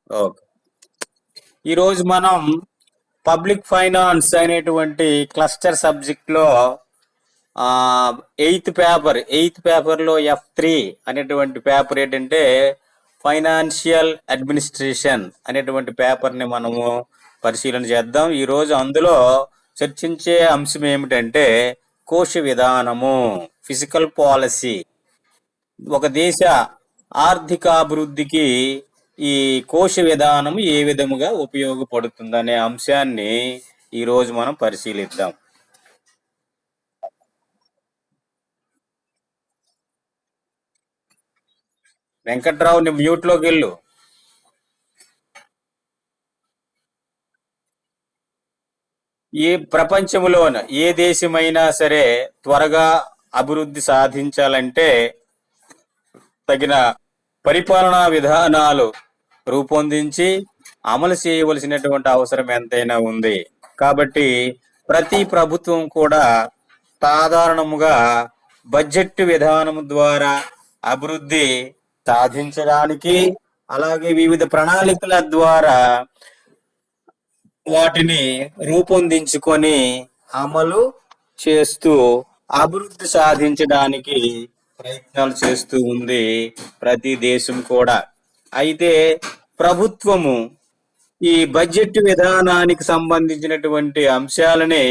Okay. ఈరోజు మనం public finance అనేటువంటి క్లస్టర్ సబ్జెక్ట్ లో ఎయిత్ పేపర్ లో F3 అనేటువంటి పేపర్ ఏంటంటే ఫైనాన్షియల్ అడ్మినిస్ట్రేషన్ అనేటువంటి పేపర్ ని మనము పరిశీలన చేద్దాం. ఈరోజు అందులో చర్చించే అంశం ఏమిటంటే కోశ విధానము, ఫిజికల్ పాలసీ. ఒక దేశ ఆర్థికాభివృద్ధికి ఈ కోశ విధానం ఏ విధముగా ఉపయోగపడుతుందనే అంశాన్ని ఈరోజు మనం పరిశీలిద్దాం. వెంకట్రావు, నీ మ్యూట్ లోకి వెళ్ళు. ఏ ప్రపంచంలోన ఏ దేశమైనా సరే త్వరగా అభివృద్ధి సాధించాలంటే తగిన పరిపాలనా విధానాలు రూపొందించి అమలు చేయవలసినటువంటి అవసరం ఎంతైనా ఉంది. కాబట్టి ప్రతి ప్రభుత్వం కూడా సాధారణముగా బడ్జెట్ విధానం ద్వారా అభివృద్ధి సాధించడానికి, అలాగే వివిధ ప్రణాళికల ద్వారా వాటిని రూపొందించుకొని అమలు చేస్తూ అభివృద్ధి సాధించడానికి ప్రయత్నాలు చేస్తూ ఉంది ప్రతి దేశం కూడా. అయితే ప్రభుత్వము ఈ బడ్జెట్ విధానానికి సంబంధించినటువంటి అంశాలని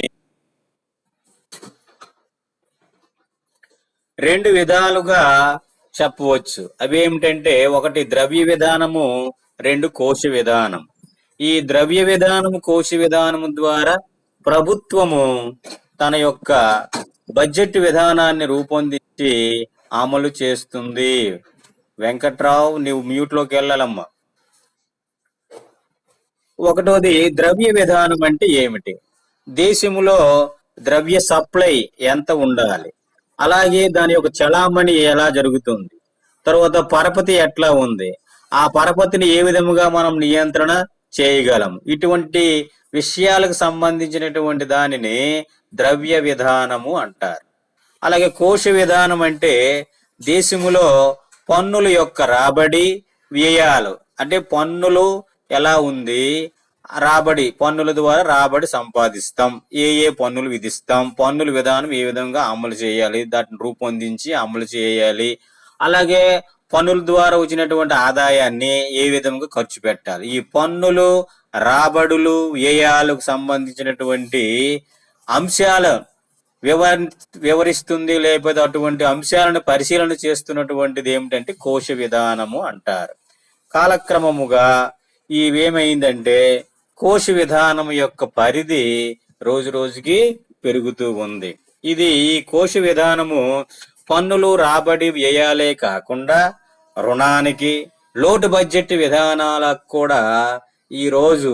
రెండు విధాలుగా చెప్పవచ్చు. అవేమిటంటే ఒకటి ద్రవ్య విధానము, రెండు కోశ విధానం. ఈ ద్రవ్య విధానము, కోశ విధానము ద్వారా ప్రభుత్వము తన యొక్క బడ్జెట్ విధానాన్ని రూపొందించి అమలు చేస్తుంది. వెంకట్రావు, నీవు మ్యూట్ లోకి వెళ్ళాలమ్మా. ఒకటోది ద్రవ్య విధానం అంటే ఏమిటి? దేశములో ద్రవ్య సప్లై ఎంత ఉండాలి, అలాగే దాని యొక్క చలామణి ఎలా జరుగుతుంది, తర్వాత పరపతి ఎట్లా ఉంది, ఆ పరపతిని ఏ విధముగా మనం నియంత్రణ చేయగలం, ఇటువంటి విషయాలకు సంబంధించినటువంటి దానిని ద్రవ్య విధానము అంటారు. అలాగే కోశ విధానం అంటే దేశములో పన్నుల యొక్క రాబడి, వ్యయాలు, అంటే పన్నులు ఎలా ఉంది, రాబడి, పన్నుల ద్వారా రాబడి సంపాదిస్తాం, ఏ పన్నులు విధిస్తాం, పన్నుల విధానం ఏ విధంగా అమలు చేయాలి, దాటిని రూపొందించి అమలు చేయాలి, అలాగే పన్నుల ద్వారా వచ్చినటువంటి ఆదాయాన్ని ఏ విధంగా ఖర్చు పెట్టాలి. ఈ పన్నులు, రాబడులు, వ్యయాలకు సంబంధించినటువంటి అంశాలు వివరిస్తుంది, లేకపోతే అటువంటి అంశాలను పరిశీలన చేస్తున్నటువంటిది ఏమిటంటే కోశ విధానము అంటారు. కాలక్రమముగా ఇవేమైందంటే కోశ విధానం యొక్క పరిధి రోజు రోజుకి పెరుగుతూ ఉంది. ఈ కోశ విధానము పన్నులు, రాబడి, వ్యయాలే కాకుండా రుణానికి, లోటు బడ్జెట్ విధానాలకు కూడా ఈ రోజు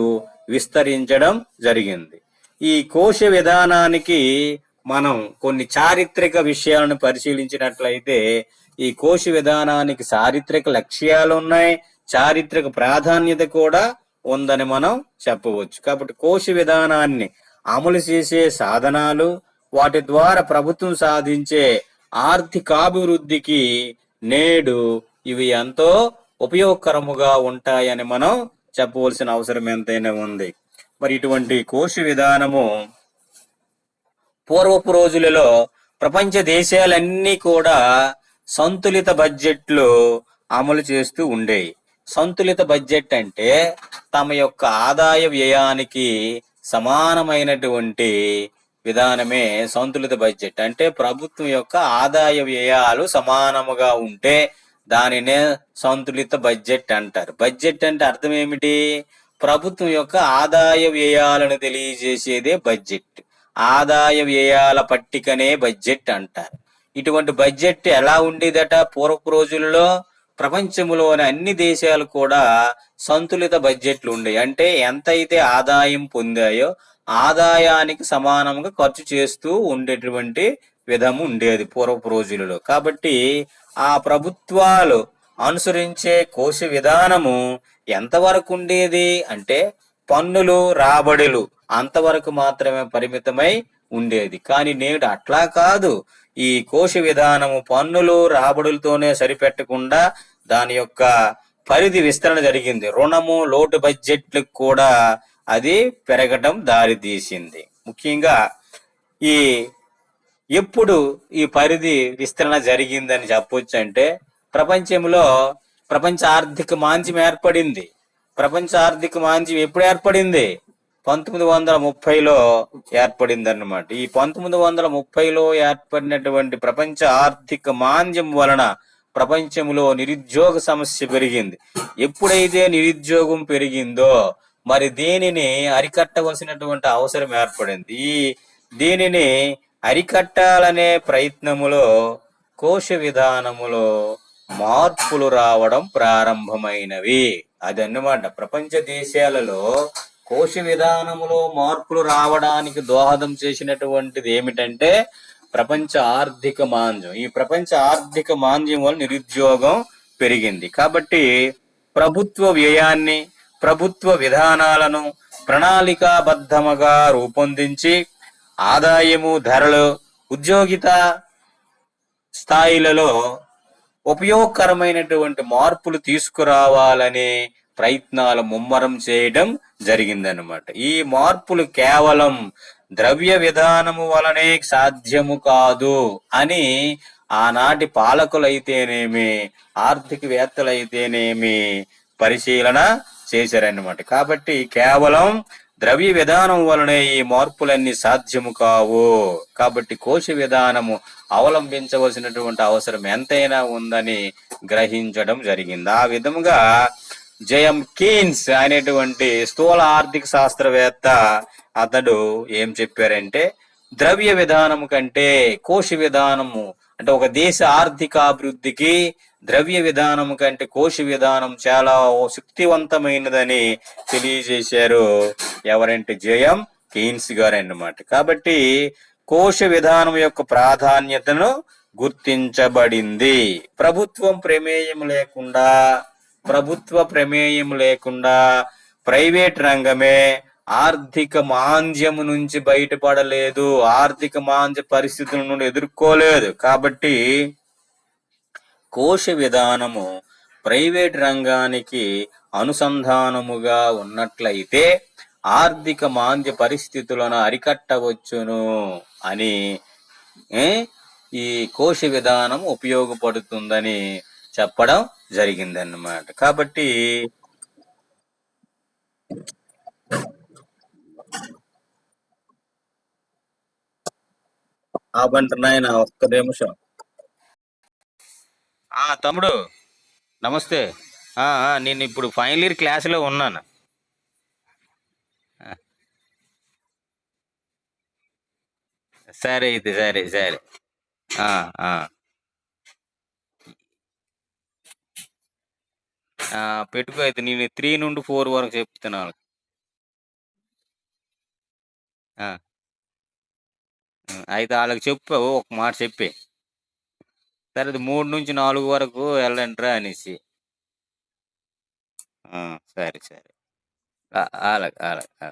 విస్తరించడం జరిగింది. ఈ కోశ విధానానికి మనం కొన్ని చారిత్రక విషయాలను పరిశీలించినట్లయితే ఈ కోశ విధానానికి చారిత్రక లక్ష్యాలు ఉన్నాయి, చారిత్రక ప్రాధాన్యత కూడా ఉందని మనం చెప్పవచ్చు. కాబట్టి కోశ విధానాన్ని అమలు చేసే సాధనాలు, వాటి ద్వారా ప్రభుత్వం సాధించే ఆర్థికాభివృద్ధికి నేడు ఇవి ఎంతో ఉపయోగకరముగా ఉంటాయని మనం చెప్పవలసిన అవసరం ఎంతైనా ఉంది. మరి ఇటువంటి కోశ విధానము పూర్వపు రోజులలో ప్రపంచ దేశాలన్నీ కూడా సంతులిత బడ్జెట్లు అమలు చేస్తూ ఉండేవి. సంతులిత బడ్జెట్ అంటే తమ యొక్క ఆదాయ వ్యయానికి సమానమైనటువంటి విధానమే సంతులిత బడ్జెట్. అంటే ప్రభుత్వం యొక్క ఆదాయ వ్యయాలు సమానముగా ఉంటే దానినే సంతులిత బడ్జెట్ అంటారు. బడ్జెట్ అంటే అర్థం ఏమిటి? ప్రభుత్వం యొక్క ఆదాయ వ్యయాలను తెలియజేసేదే బడ్జెట్. ఆదాయ వ్యయాల పట్టికనే బడ్జెట్ అంటారు. ఇటువంటి బడ్జెట్ ఎలా ఉండేదట పూర్వపు రోజుల్లో? ప్రపంచంలోని అన్ని దేశాలు కూడా సంతులిత బడ్జెట్లు ఉండేవి. అంటే ఎంతైతే ఆదాయం పొందాయో ఆదాయానికి సమానంగా ఖర్చు చేస్తూ ఉండేటువంటి విధము ఉండేది పూర్వపు రోజులలో. కాబట్టి ఆ ప్రభుత్వాలు అనుసరించే కోశ విధానము ఎంతవరకు ఉండేది అంటే పన్నులు, రాబడులు అంతవరకు మాత్రమే పరిమితమై ఉండేది. కానీ నేడు అట్లా కాదు. ఈ కోశ విధానము పన్నులు, రాబడులతోనే సరిపెట్టకుండా దాని యొక్క పరిధి విస్తరణ జరిగింది. రుణము, లోటు బడ్జెట్లకు కూడా అది పెరగటం దారి తీసింది. ముఖ్యంగా ఈ ఎప్పుడు ఈ పరిధి విస్తరణ జరిగిందని చెప్పొచ్చు అంటే ప్రపంచంలో ప్రపంచ ఆర్థిక మాంద్యం ఏర్పడింది. ప్రపంచ ఆర్థిక మాంద్యం ఎప్పుడు ఏర్పడింది? 1930లో ఏర్పడింది అన్నమాట. ఈ 1930లో ఏర్పడినటువంటి ప్రపంచ ఆర్థిక మాంద్యం వలన ప్రపంచంలో నిరుద్యోగ సమస్య పెరిగింది. ఎప్పుడైతే నిరుద్యోగం పెరిగిందో మరి దీనిని అరికట్టవలసినటువంటి అవసరం ఏర్పడింది. దీనిని అరికట్టాలనే ప్రయత్నములో కోశ విధానములో మార్పులు రావడం ప్రారంభమైనవి. అదన్నమాట. ప్రపంచ దేశాలలో కోశ విధానములో మార్పులు రావడానికి దోహదం చేసినటువంటిది ఏమిటంటే ప్రపంచ ఆర్థిక మాంద్యం. ఈ ప్రపంచ ఆర్థిక మాంద్యం వల్ల నిరుద్యోగం పెరిగింది. కాబట్టి ప్రభుత్వ వ్యయాన్ని, ప్రభుత్వ విధానాలను ప్రణాళికాబద్ధముగా రూపొందించి ఆదాయము, ధరలు, ఉద్యోగిత స్థాయిలలో ఉపయోగకరమైనటువంటి మార్పులు తీసుకురావాలనే ప్రయత్నాలు ముమ్మరం చేయడం జరిగిందనమాట. ఈ మార్పులు కేవలం ద్రవ్య విధానము వలనే సాధ్యము కాదు అని ఆనాటి పాలకులైతేనేమి, ఆర్థికవేత్తలైతేనేమి పరిశీలన చేశారన్నమాట. కాబట్టి కేవలం ద్రవ్య విధానం వలనే ఈ మార్పులన్నీ సాధ్యము కావు. కాబట్టి కోశ విధానము అవలంబించవలసినటువంటి అవసరం ఎంతైనా ఉందని గ్రహించడం జరిగింది. ఆ విధముగా జేఎం కీన్స్ అనేటువంటి స్థూల ఆర్థిక శాస్త్రవేత్త అతడు ఏం చెప్పారంటే ద్రవ్య విధానము కంటే కోశ విధానము అంటే ఒక దేశ ఆర్థిక అభివృద్ధికి ద్రవ్య విధానం కంటే కోశ విధానం చాలా శక్తివంతమైనదని తెలియజేశారు. ఎవరంటే జేఎం కీన్స్ గారు అన్నమాట. కాబట్టి కోశ విధానం యొక్క ప్రాధాన్యతను గుర్తించబడింది. ప్రభుత్వ ప్రమేయం లేకుండా ప్రైవేట్ రంగమే ఆర్థిక మాంద్యము నుంచి బయటపడలేదు, ఆర్థిక మాంద్య పరిస్థితుల నుండి ఎదుర్కోలేదు. కాబట్టి కోశ విధానము ప్రైవేట్ రంగానికి అనుసంధానముగా ఉన్నట్లయితే ఆర్థిక మాంద్య పరిస్థితులను అరికట్టవచ్చును అని ఈ కోశ విధానం ఉపయోగపడుతుందని చెప్పడం జరిగిందన్నమాట. కాబట్టి నాయన ఒక్క నిమిషం. తమ్ముడు నమస్తే. నేను ఇప్పుడు ఫైనల్ ఇయర్ క్లాసులో ఉన్నాను. సరే అయితే సరే సరే. పెట్టుకో అయితే నేను 3 నుండి 4 వరకు చెప్తున్నాను. అయితే వాళ్ళకి చెప్పు, ఒక మాట చెప్పి సరే 3 నుంచి 4 వరకు వెళ్ళండిరా అనేసి. సరే సరే. అలాగే అలాగే.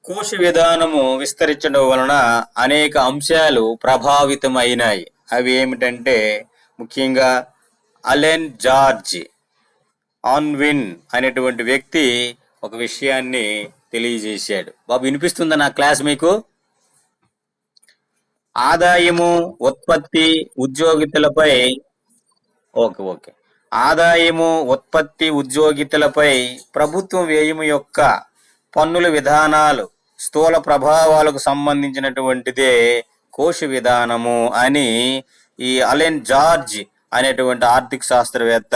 కోశ విధానము విస్తరించడం వలన అనేక అంశాలు ప్రభావితమైనాయి. అవి ఏమిటంటే ముఖ్యంగా అలెన్ జార్జ్ ఆన్విన్ అనేటువంటి వ్యక్తి ఒక విషయాన్ని తెలియజేశాడు. బాబు వినిపిస్తుందా నా క్లాస్ మీకు? ఆదాయము, ఉత్పత్తి, ఉద్యోగితలపై ఓకే ఆదాయము, ఉత్పత్తి, ఉద్యోగితలపై ప్రభుత్వ వ్యయము యొక్క పన్నుల విధానాలు స్థూల ప్రభావాలకు సంబంధించినటువంటిదే కోశ విధానము అని ఈ అలెన్ జార్జ్ అనేటువంటి ఆర్థిక శాస్త్రవేత్త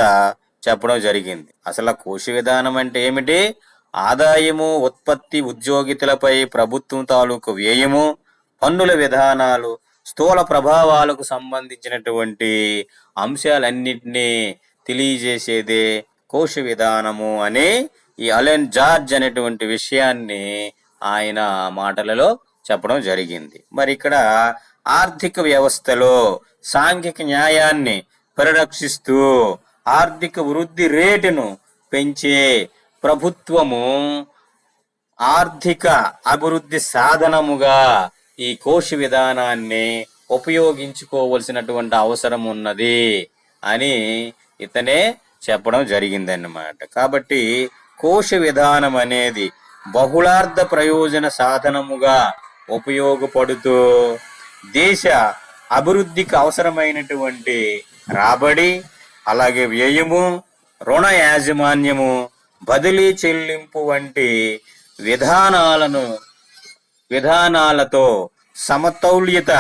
చెప్పడం జరిగింది. అసలు కోశ విధానం అంటే ఏమిటి? ఆదాయము, ఉత్పత్తి, ఉద్యోగితలపై ప్రభుత్వం తాలూకు వ్యయము, పన్నుల విధానాలు, స్థూల ప్రభావాలకు సంబంధించినటువంటి అంశాలన్నింటినీ తెలియజేసేదే కోశ విధానము అనే ఈ అలెన్ జార్జ్ అనేటువంటి విషయాన్ని ఆయన మాటలలో చెప్పడం జరిగింది. మరి ఇక్కడ ఆర్థిక వ్యవస్థలో సాంఘిక న్యాయాన్ని పరిరక్షిస్తూ ఆర్థిక వృద్ధి రేటును పెంచే ప్రభుత్వము ఆర్థిక అభివృద్ధి సాధనముగా ఈ కోశ విధానాన్ని ఉపయోగించుకోవలసినటువంటి అవసరం ఉన్నది అని ఇతనే చెప్పడం జరిగిందన్నమాట. కాబట్టి కోశ విధానం అనేది బహుళార్థ ప్రయోజన సాధనముగా ఉపయోగపడుతూ దేశ అభివృద్ధికి అవసరమైనటువంటి రాబడి, అలాగే వ్యయము, రుణ యాజమాన్యము, బదిలీ చెల్లింపు వంటి విధానాలతో సమతౌల్యత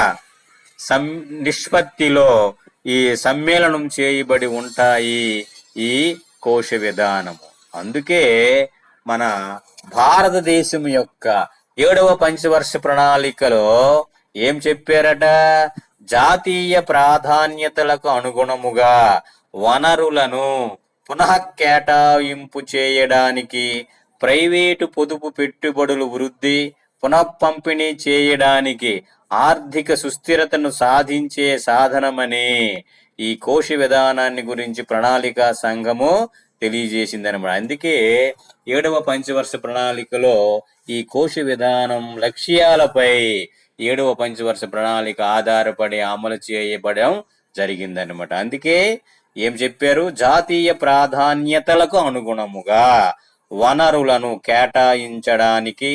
నిష్పత్తిలో ఈ సమ్మేళనం చేయబడి ఉంటాయి ఈ కోశ విధానము. అందుకే మన భారతదేశం యొక్క 7వ పంచవర్ష ప్రణాళికలో ఏం చెప్పారట? జాతీయ ప్రాధాన్యతలకు అనుగుణముగా వనరులను పునః కేటాయింపు చేయడానికి, ప్రైవేటు పొదుపు పెట్టుబడులు వృద్ధి పునఃపంపిణీ చేయడానికి, ఆర్థిక సుస్థిరతను సాధించే సాధనమని ఈ కోశ విధానాన్ని గురించి ప్రణాళికా సంఘము తెలియజేసిందనమాట. అందుకే 7వ పంచవర్ష ప్రణాళికలో ఈ కోశ విధానం లక్ష్యాలపై 7వ పంచవర్ష ప్రణాళిక ఆధారపడి అమలు చేయబడడం జరిగిందనమాట. అందుకే ఏం చెప్పారు? జాతీయ ప్రాధాన్యతలకు అనుగుణముగా వనరులను కేటాయించడానికి,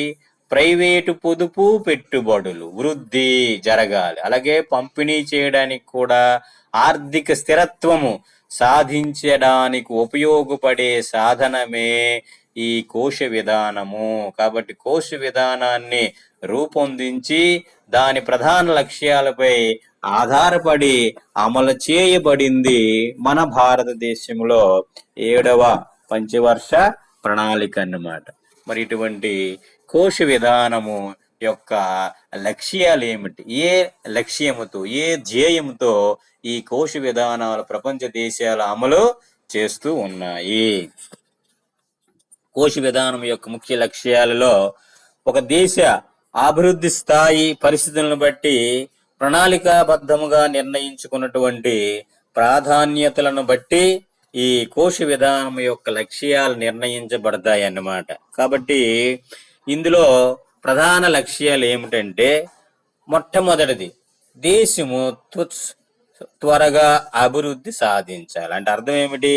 ప్రైవేటు పొదుపు పెట్టుబడులు వృద్ధి జరగాలి, అలాగే పంపిణీ చేయడానికి కూడా ఆర్థిక స్థిరత్వము సాధించడానికి ఉపయోగపడే సాధనమే ఈ కోశ విధానము. కాబట్టి కోశ విధానాన్ని రూపొందించి దాని ప్రధాన లక్ష్యాలపై ఆధారపడి అమలు చేయబడింది మన భారతదేశంలో 7వ పంచవర్ష ప్రణాళిక అన్నమాట. మరి ఇటువంటి కోశ విధానము యొక్క లక్ష్యాలు ఏమిటి? ఏ లక్ష్యముతో, ఏ ధ్యేయంతో ఈ కోశ విధానాలు ప్రపంచ దేశాలు అమలు చేస్తూ ఉన్నాయి? కోశ విధానం యొక్క ముఖ్య లక్ష్యాలలో ఒక దేశ అభివృద్ధి స్థాయి పరిస్థితులను బట్టి ప్రణాళికాబద్ధముగా నిర్ణయించుకున్నటువంటి ప్రాధాన్యతలను బట్టి ఈ కోశ విధానం యొక్క లక్ష్యాలు నిర్ణయించబడతాయి అన్నమాట. కాబట్టి ఇందులో ప్రధాన లక్ష్యాలు ఏమిటంటే, మొట్టమొదటిది దేశము త్వరగా అభివృద్ధి సాధించాలి. అంటే అర్థం ఏమిటి?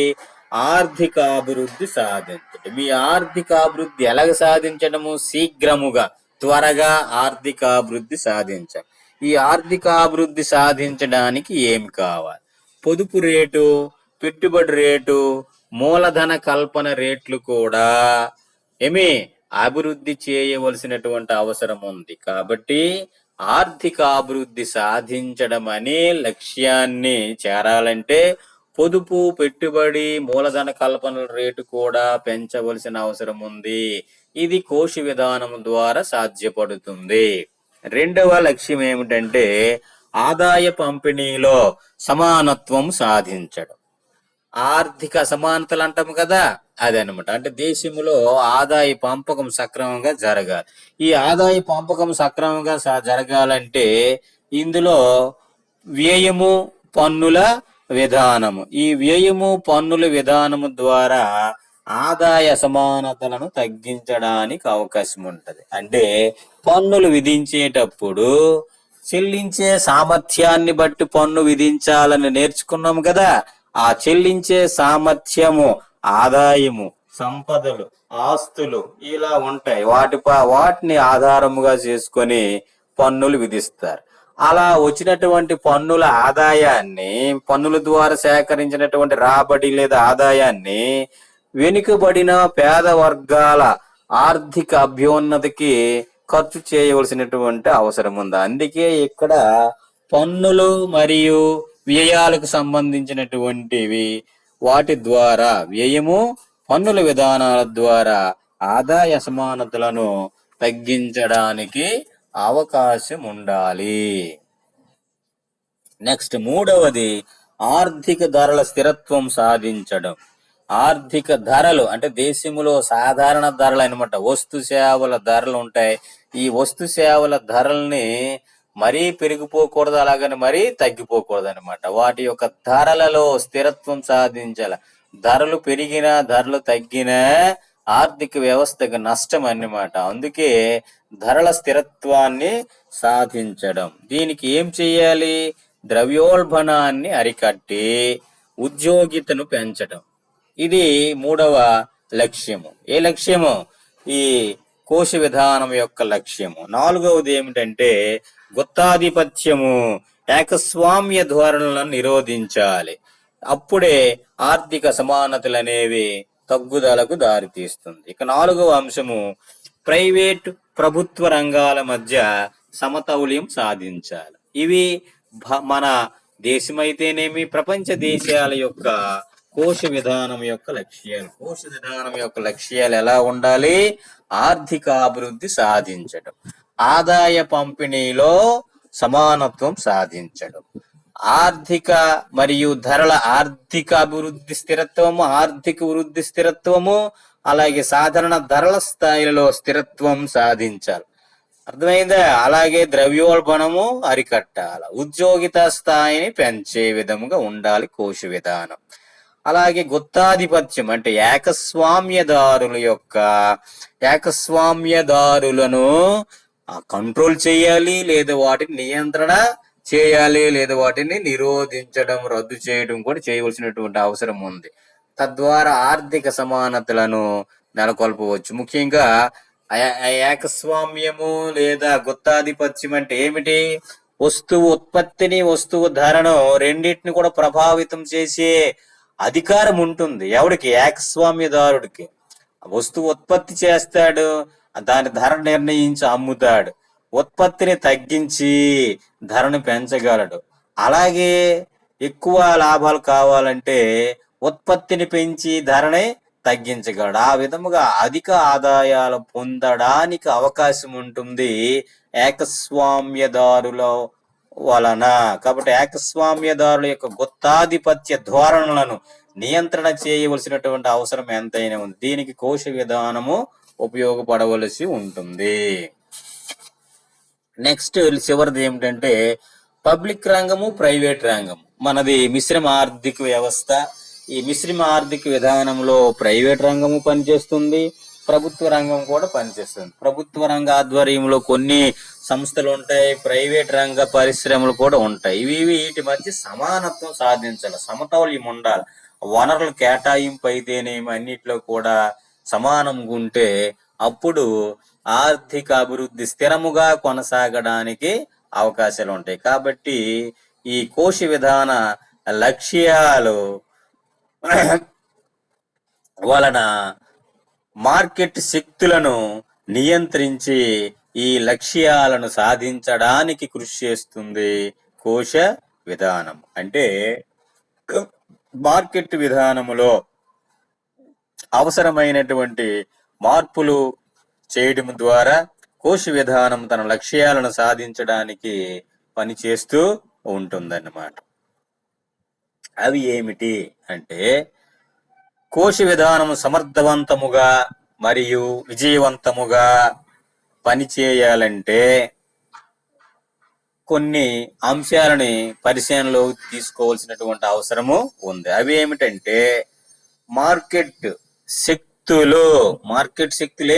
ఆర్థిక అభివృద్ధి సాధించడం. మీ ఆర్థిక అభివృద్ధి ఎలాగ సాధించడము? శీఘ్రముగా, త్వరగా ఆర్థిక అభివృద్ధి సాధించాలి. ఈ ఆర్థిక అభివృద్ధి సాధించడానికి ఏమి కావాలి? పొదుపు రేటు, పెట్టుబడి రేటు, మూలధన కల్పన రేట్లు కూడా అభివృద్ధి చేయవలసినటువంటి అవసరం ఉంది. కాబట్టి ఆర్థిక అభివృద్ధి సాధించడం అనే లక్ష్యాన్ని చేరాలంటే పొదుపు, పెట్టుబడి, మూలధన కల్పనల రేటు కూడా పెంచవలసిన అవసరం ఉంది. ఇది కోశ విధానం ద్వారా సాధ్యపడుతుంది. రెండవ లక్ష్యం ఏమిటంటే ఆదాయ పంపిణీలో సమానత్వం సాధించడం. ఆర్థిక సమానతలు అంటాము కదా, అదనమాట. అంటే దేశంలో ఆదాయ పంపకం సక్రమంగా జరగాలి. ఈ ఆదాయ పంపకం సక్రమంగా జరగాలంటే ఇందులో వ్యయము, పన్నుల విధానము, ఈ వ్యయము పన్నుల విధానము ద్వారా ఆదాయ అసమానతలను తగ్గించడానికి అవకాశం ఉంటది. అంటే పన్నులు విధించేటప్పుడు చెల్లించే సామర్థ్యాన్ని బట్టి పన్ను విధించాలని నేర్చుకున్నాం కదా. ఆ చెల్లించే సామర్థ్యము, ఆదాయము, సంపదలు, ఆస్తులు ఇలా ఉంటాయి. వాటిని ఆధారముగా చేసుకొని పన్నులు విధిస్తారు. అలా వచ్చినటువంటి పన్నుల ఆదాయాన్ని, పన్నుల ద్వారా సేకరించినటువంటి రాబడి లేదా ఆదాయాన్ని వెనుకబడిన పేద వర్గాల ఆర్థిక అభ్యున్నతికి ఖర్చు చేయవలసినటువంటి అవసరం ఉంది. అందుకే ఇక్కడ పన్నులు మరియు వ్యయాలకు సంబంధించినటువంటివి, వాటి ద్వారా వ్యయము, పన్నుల విధానాల ద్వారా ఆదాయ అసమానతలను తగ్గించడానికి అవకాశం ఉండాలి. నెక్స్ట్ మూడవది ఆర్థిక ధరల స్థిరత్వం సాధించడం. ఆర్థిక ధరలు అంటే దేశంలో సాధారణ ధరలు అనమాట. వస్తు సేవల ధరలు ఉంటాయి. ఈ వస్తు సేవల ధరల్ని మరీ పెరిగిపోకూడదు, అలాగని మరీ తగ్గిపోకూడదు అనమాట. వాటి యొక్క ధరలలో స్థిరత్వం సాధించాల. ధరలు పెరిగినా ధరలు తగ్గినా ఆర్థిక వ్యవస్థకు నష్టం అన్నమాట. అందుకే ధరల స్థిరత్వాన్ని సాధించడం. దీనికి ఏం చేయాలి? ద్రవ్యోల్బణాన్ని అరికట్టి ఉద్యోగితను పెంచడం. ఇది మూడవ లక్ష్యము. ఏ లక్ష్యము? ఈ కోశ విధానం యొక్క లక్ష్యము. నాలుగవది ఏమిటంటే గుత్తాధిపత్యము, ఏకస్వామ్య ధోరణులను నిరోధించాలి. అప్పుడే ఆర్థిక సమానతలు అనేవి తగ్గుదలకు దారితీస్తుంది. ఇక నాలుగవ అంశము ప్రైవేట్ ప్రభుత్వ రంగాల మధ్య సమతౌల్యం సాధించాలి. ఇవి మన దేశమైతేనేమి ప్రపంచ దేశాల యొక్క కోశ విధానం యొక్క లక్ష్యాలు. కోశ విధానం యొక్క లక్ష్యాలు ఎలా ఉండాలి? ఆర్థిక అభివృద్ధి సాధించడం, ఆదాయ పంపిణీలో సమానత్వం సాధించడం, ఆర్థిక మరియు ధరల ఆర్థిక అభివృద్ధి స్థిరత్వము, ఆర్థిక వృద్ధి స్థిరత్వము, అలాగే సాధారణ ధరల స్థాయిలలో స్థిరత్వం సాధించాలి. అర్థమైందా? అలాగే ద్రవ్యోల్బణము అరికట్టాలి. ఉద్యోగిత స్థాయిని పెంచే విధముగా ఉండాలి కోశ విధానం. అలాగే గుత్తాధిపత్యం అంటే ఏకస్వామ్యదారులను కంట్రోల్ చేయాలి, లేదా వాటిని నియంత్రణ చేయాలి, లేదా వాటిని నిరోధించడం, రద్దు చేయడం కూడా చేయవలసినటువంటి అవసరం ఉంది. తద్వారా ఆర్థిక సమానతలను నెలకొల్పవచ్చు. ముఖ్యంగా ఏకస్వామ్యము లేదా గుత్తాధిపత్యం అంటే ఏమిటి? వస్తువు ఉత్పత్తిని, వస్తువు ధరను రెండింటిని కూడా ప్రభావితం చేసే అధికారం ఉంటుంది. ఎవడికి? ఏకస్వామ్యదారుడికి. వస్తువు ఉత్పత్తి చేస్తాడు, దాని ధర నిర్ణయించి అమ్ముతాడు. ఉత్పత్తిని తగ్గించి ధరను పెంచగలడు. అలాగే ఎక్కువ లాభాలు కావాలంటే ఉత్పత్తిని పెంచి ధరని తగ్గించగలడు. ఆ విధముగా అధిక ఆదాయాలు పొందడానికి అవకాశం ఉంటుంది ఏకస్వామ్యదారుల వలన. కాబట్టి ఏకస్వామ్యదారుల యొక్క గుత్తాధిపత్య ధోరణులను నియంత్రణ చేయవలసినటువంటి అవసరం ఎంతైనా ఉంది. దీనికి కోశ విధానము ఉపయోగపడవలసి ఉంటుంది. నెక్స్ట్ చివరిది ఏమిటంటే పబ్లిక్ రంగము, ప్రైవేట్ రంగం. మనది మిశ్రమ ఆర్థిక వ్యవస్థ. ఈ మిశ్రమ ఆర్థిక విధానంలో ప్రైవేట్ రంగము పనిచేస్తుంది, ప్రభుత్వ రంగం కూడా పనిచేస్తుంది. ప్రభుత్వ రంగ ఆధ్వర్యంలో కొన్ని సంస్థలు ఉంటాయి, ప్రైవేట్ రంగ పరిశ్రమలు కూడా ఉంటాయి. వీటి మధ్య సమానత్వం సాధించాలి, సమతౌల్యం ఉండాలి. వనరుల కేటాయింపు అయితేనేమి అన్నిట్లో కూడా సమానంగా ఉంటే అప్పుడు ఆర్థిక అభివృద్ధి స్థిరముగా కొనసాగడానికి అవకాశాలు ఉంటాయి. కాబట్టి ఈ కోశ విధాన లక్ష్యాలు వలన మార్కెట్ శక్తులను నియంత్రించి ఈ లక్ష్యాలను సాధించడానికి కృషి చేస్తుంది కోశ విధానం. అంటే మార్కెట్ విధానములో అవసరమైనటువంటి మార్పులు చేయడం ద్వారా కోశ విధానం తన లక్ష్యాలను సాధించడానికి పనిచేస్తూ ఉంటుందన్నమాట. అవి ఏమిటి అంటే కోశ విధానం సమర్థవంతముగా మరియు విజయవంతముగా పనిచేయాలంటే కొన్ని అంశాలని పరిశీలనలో తీసుకోవాల్సినటువంటి అవసరము ఉంది. అవి ఏమిటంటే మార్కెట్ శక్తులు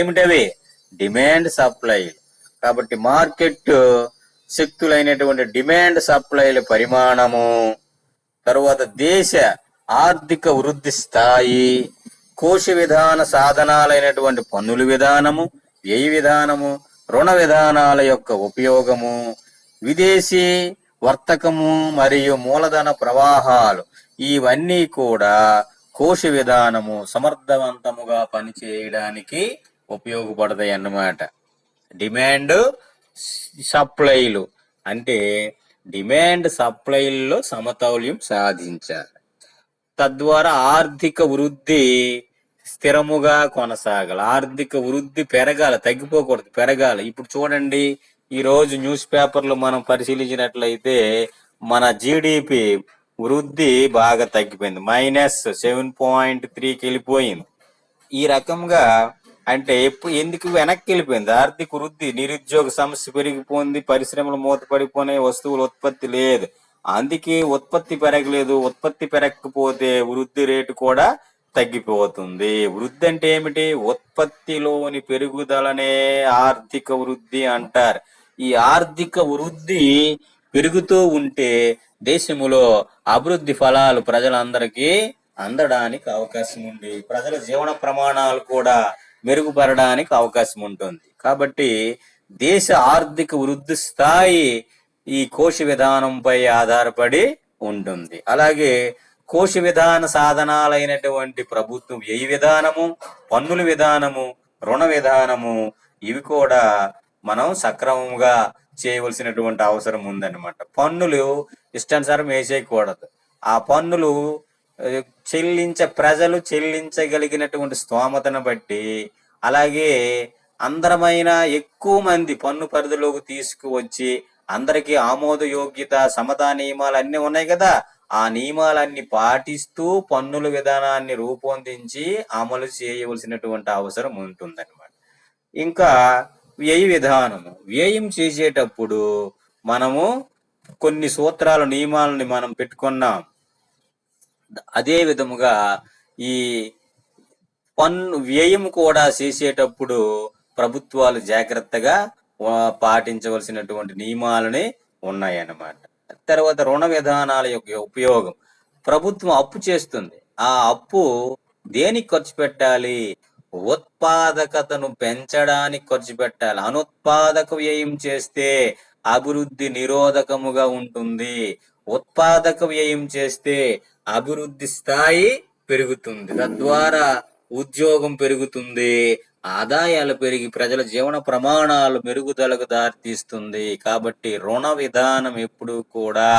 ఏమిటవి? Demand, supply. కాబట్టి మార్కెట్ శక్తులైనటువంటి డిమాండ్, సప్లైల పరిమాణము, తరువాత దేశ ఆర్థిక వృద్ధి స్థాయి, కోశ విధాన సాధనాలైనటువంటి పన్నుల విధానము, వ్యయ విధానము, రుణ విధానాల యొక్క ఉపయోగము, విదేశీ వర్తకము మరియు మూలధన ప్రవాహాలు, ఇవన్నీ కూడా కోశ విధానము సమర్థవంతముగా పనిచేయడానికి ఉపయోగపడతాయి అన్నమాట. డిమాండ్, సప్లైలు అంటే డిమాండ్ సప్లైల్లో సమతౌల్యం సాధించాలి. తద్వారా ఆర్థిక వృద్ధి స్థిరముగా కొనసాగాలి. ఆర్థిక వృద్ధి పెరగాలి, తగ్గిపోకూడదు, పెరగాలి. ఇప్పుడు చూడండి, ఈ రోజు న్యూస్ పేపర్లు మనం పరిశీలించినట్లయితే మన జిడిపి వృద్ధి బాగా తగ్గిపోయింది, -7.3కి వెళ్ళిపోయింది. ఈ రకంగా అంటే ఎందుకు వెనక్కి వెళ్ళిపోయింది ఆర్థిక వృద్ధి? నిరుద్యోగ సమస్య పెరిగిపోయింది, పరిశ్రమలు మూతపడిపోయినాయి, వస్తువుల ఉత్పత్తి లేదు. అందుకే ఉత్పత్తి పెరగలేదు. ఉత్పత్తి పెరగకపోతే వృద్ధి రేటు కూడా తగ్గిపోతుంది. వృద్ధి అంటే ఏమిటి? ఉత్పత్తిలోని పెరుగుదలనే ఆర్థిక వృద్ధి అంటారు. ఈ ఆర్థిక వృద్ధి పెరుగుతూ ఉంటే దేశములో అభివృద్ధి ఫలాలు ప్రజలందరికీ అందడానికి అవకాశం ఉంది, ప్రజల జీవన ప్రమాణాలు కూడా మెరుగుపడడానికి అవకాశం ఉంటుంది. కాబట్టి దేశ ఆర్థిక వృద్ధి స్థాయి ఈ కోశ విధానంపై ఆధారపడి ఉంటుంది. అలాగే కోశ విధాన సాధనాలైనటువంటి ప్రభుత్వం వ్యయ విధానము, పన్నుల విధానము, రుణ విధానము, ఇవి కూడా మనం సక్రమంగా చేయవలసినటువంటి అవసరం ఉందన్నమాట. పన్నులు ఇష్టానుసారం వేసేయకూడదు. ఆ పన్నులు ప్రజలు చెల్లించగలిగినటువంటి స్తోమతను బట్టి, అలాగే అందరమైన ఎక్కువ మంది పన్ను పరిధిలోకి తీసుకువచ్చి అందరికీ ఆమోదయోగ్యత, సమతా నియమాలు అన్నీ ఉన్నాయి కదా, ఆ నియమాలన్నీ పాటిస్తూ పన్నుల విధానాన్ని రూపొందించి అమలు చేయవలసినటువంటి అవసరం ఉంటుందన్నమాట. ఇంకా వ్యయ విధానము, వ్యయం చేసేటప్పుడు మనము కొన్ని సూత్రాలు, నియమాలని మనం పెట్టుకున్నాం. అదే విధముగా ఈ వ్యయం కూడా చేసేటప్పుడు ప్రభుత్వాలు జాగ్రత్తగా పాటించవలసినటువంటి నియమాలని ఉన్నాయన్నమాట. తర్వాత రుణ విధానాల యొక్క ఉపయోగం. ప్రభుత్వం అప్పు చేస్తుంది, ఆ అప్పు దేనికి ఖర్చు పెట్టాలి? ఉత్పాదకతను పెంచడానికి ఖర్చు పెట్టాలి. అనుత్పాదక వ్యయం చేస్తే అభివృద్ధి నిరోధకముగా ఉంటుంది. ఉత్పాదక వ్యయం చేస్తే అభివృద్ధి స్థాయి పెరుగుతుంది, తద్వారా ఉద్యోగం పెరుగుతుంది, ఆదాయాలు పెరిగి ప్రజల జీవన ప్రమాణాలు మెరుగుదలకు దారితీస్తుంది. కాబట్టి రుణ విధానం ఎప్పుడు కూడా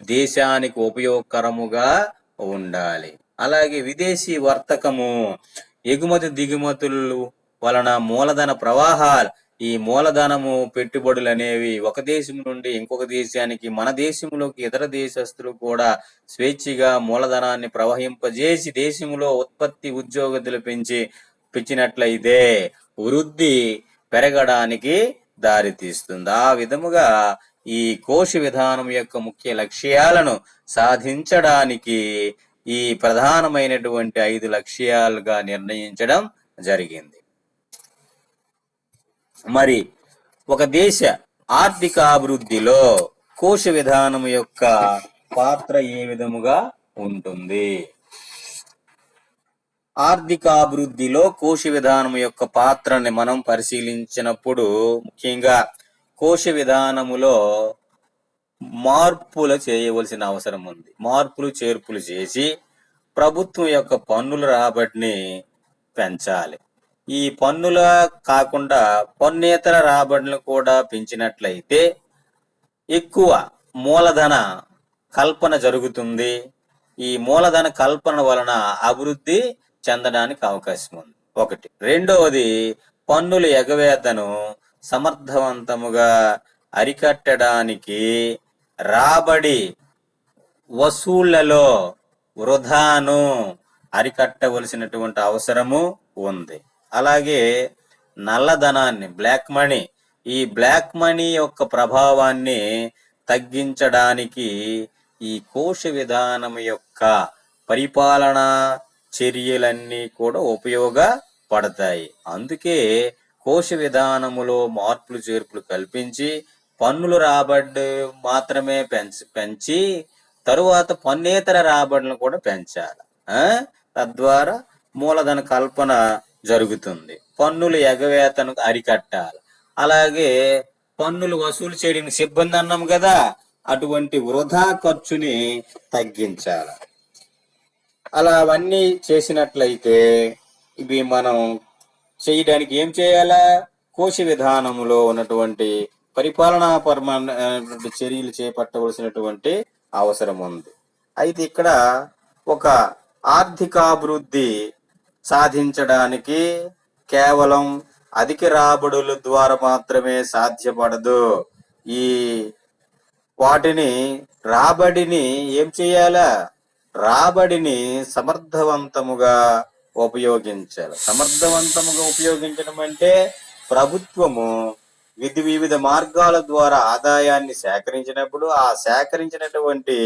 దేశానికి ఉపయోగకరముగా ఉండాలి. అలాగే విదేశీ వర్తకము, ఎగుమతి దిగుమతులు వలన మూలధన ప్రవాహాలు, ఈ మూలధనము పెట్టుబడులు అనేవి ఒక దేశం నుండి ఇంకొక దేశానికి, మన దేశంలోకి ఇతర దేశస్తులు కూడా స్వేచ్ఛగా మూలధనాన్ని ప్రవహింపజేసి దేశంలో ఉత్పత్తి, ఉద్యోగతులు పెంచినట్లయితే వృద్ధి పెరగడానికి దారితీస్తుంది. ఆ విధముగా ఈ కోశ విధానం యొక్క ముఖ్య లక్ష్యాలను సాధించడానికి ఈ ప్రధానమైనటువంటి 5 లక్ష్యాలుగా నిర్ణయించడం జరిగింది. మరి ఒక దేశ ఆర్థిక అభివృద్ధిలో కోశ విధానం యొక్క పాత్ర ఏ విధముగా ఉంటుంది? ఆర్థిక అభివృద్ధిలో కోశ విధానం యొక్క పాత్రని మనం పరిశీలించినప్పుడు ముఖ్యంగా కోశ విధానములో మార్పులు చేయవలసిన అవసరం ఉంది. మార్పులు చేర్పులు చేసి ప్రభుత్వం యొక్క పన్నుల రాబడిని పెంచాలి. ఈ పన్నుల కాకుండా పన్నేతర రాబడులను కూడా పెంచినట్లయితే ఎక్కువ మూలధన కల్పన జరుగుతుంది. ఈ మూలధన కల్పన వలన అభివృద్ధి చెందడానికి అవకాశం ఉంది, ఒకటి. రెండవది, పన్నుల ఎగవేతను సమర్థవంతముగా అరికట్టడానికి రాబడి వసూళ్లలో వృధాను అరికట్టవలసినటువంటి అవసరము ఉంది. అలాగే నల్లధనాన్ని, బ్లాక్ మనీ, ఈ బ్లాక్ మనీ యొక్క ప్రభావాన్ని తగ్గించడానికి ఈ కోశ విధానం యొక్క పరిపాలనా చర్యలన్నీ కూడా ఉపయోగపడతాయి. అందుకే కోశ విధానములో మార్పులు చేర్పులు కల్పించి పన్నులు రాబడి మాత్రమే పెంచి తరువాత పన్నేతర రాబడులను కూడా పెంచాలి. తద్వారా మూలధన కల్పన జరుగుతుంది. పన్నుల ఎగవేతను అరికట్టాలి. అలాగే పన్నులు వసూలు చేయడం సిబ్బంది అన్నాం కదా, అటువంటి వృధా ఖర్చుని తగ్గించాలి. అలా అవన్నీ చేసినట్లయితే ఇవి మనం చేయడానికి ఏం చేయాలా? కోశ విధానంలో ఉన్నటువంటి పరిపాలనాపరమైన చర్యలు చేపట్టవలసినటువంటి అవసరం ఉంది. అయితే ఇక్కడ ఒక ఆర్థికాభివృద్ధి సాధించడానికి కేవలం అధిక రాబడుల ద్వారా మాత్రమే సాధ్యపడదు. ఈ వాటిని రాబడిని ఏం చేయాలా? రాబడిని సమర్థవంతముగా ఉపయోగించాలి. సమర్థవంతముగా ఉపయోగించడం అంటే ప్రభుత్వము వివిధ మార్గాల ద్వారా ఆదాయాన్ని సేకరించినప్పుడు ఆ సేకరించినటువంటి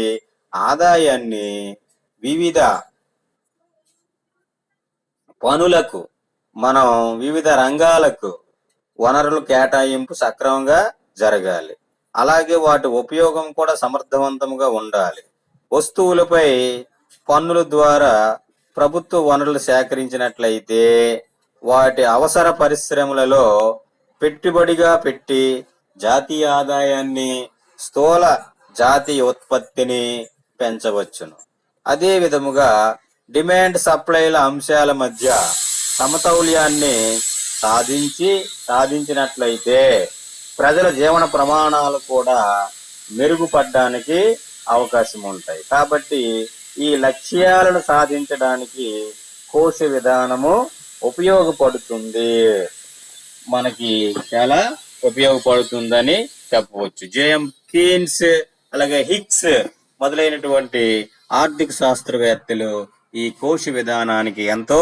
ఆదాయాన్ని వివిధ పనులకు, మనం వివిధ రంగాలకు వనరులు కేటాయింపు సక్రమంగా జరగాలి. అలాగే వాటి ఉపయోగం కూడా సమర్థవంతంగా ఉండాలి. వస్తువులపై పన్నుల ద్వారా ప్రభుత్వ వనరులు సేకరించినట్లయితే వాటి అవసర పరిశ్రమలలో పెట్టుబడిగా పెట్టి జాతీయ ఆదాయాన్ని, స్థూల జాతీయ ఉత్పత్తిని పెంచవచ్చును. అదే విధముగా డిమాండ్ సప్లైల అంశాల మధ్య సమతౌల్యాన్ని సాధించినట్లయితే ప్రజల జీవన ప్రమాణాలు కూడా మెరుగుపడడానికి అవకాశం ఉంటాయి. కాబట్టి ఈ లక్ష్యాలను సాధించడానికి కోశ విధానము ఉపయోగపడుతుంది, మనకి చాలా ఉపయోగపడుతుందని చెప్పవచ్చు. జేఎం కీన్స్, అలాగే హిక్స్ మొదలైనటువంటి ఆర్థిక శాస్త్రవేత్తలు ఈ కోశ విధానానికి ఎంతో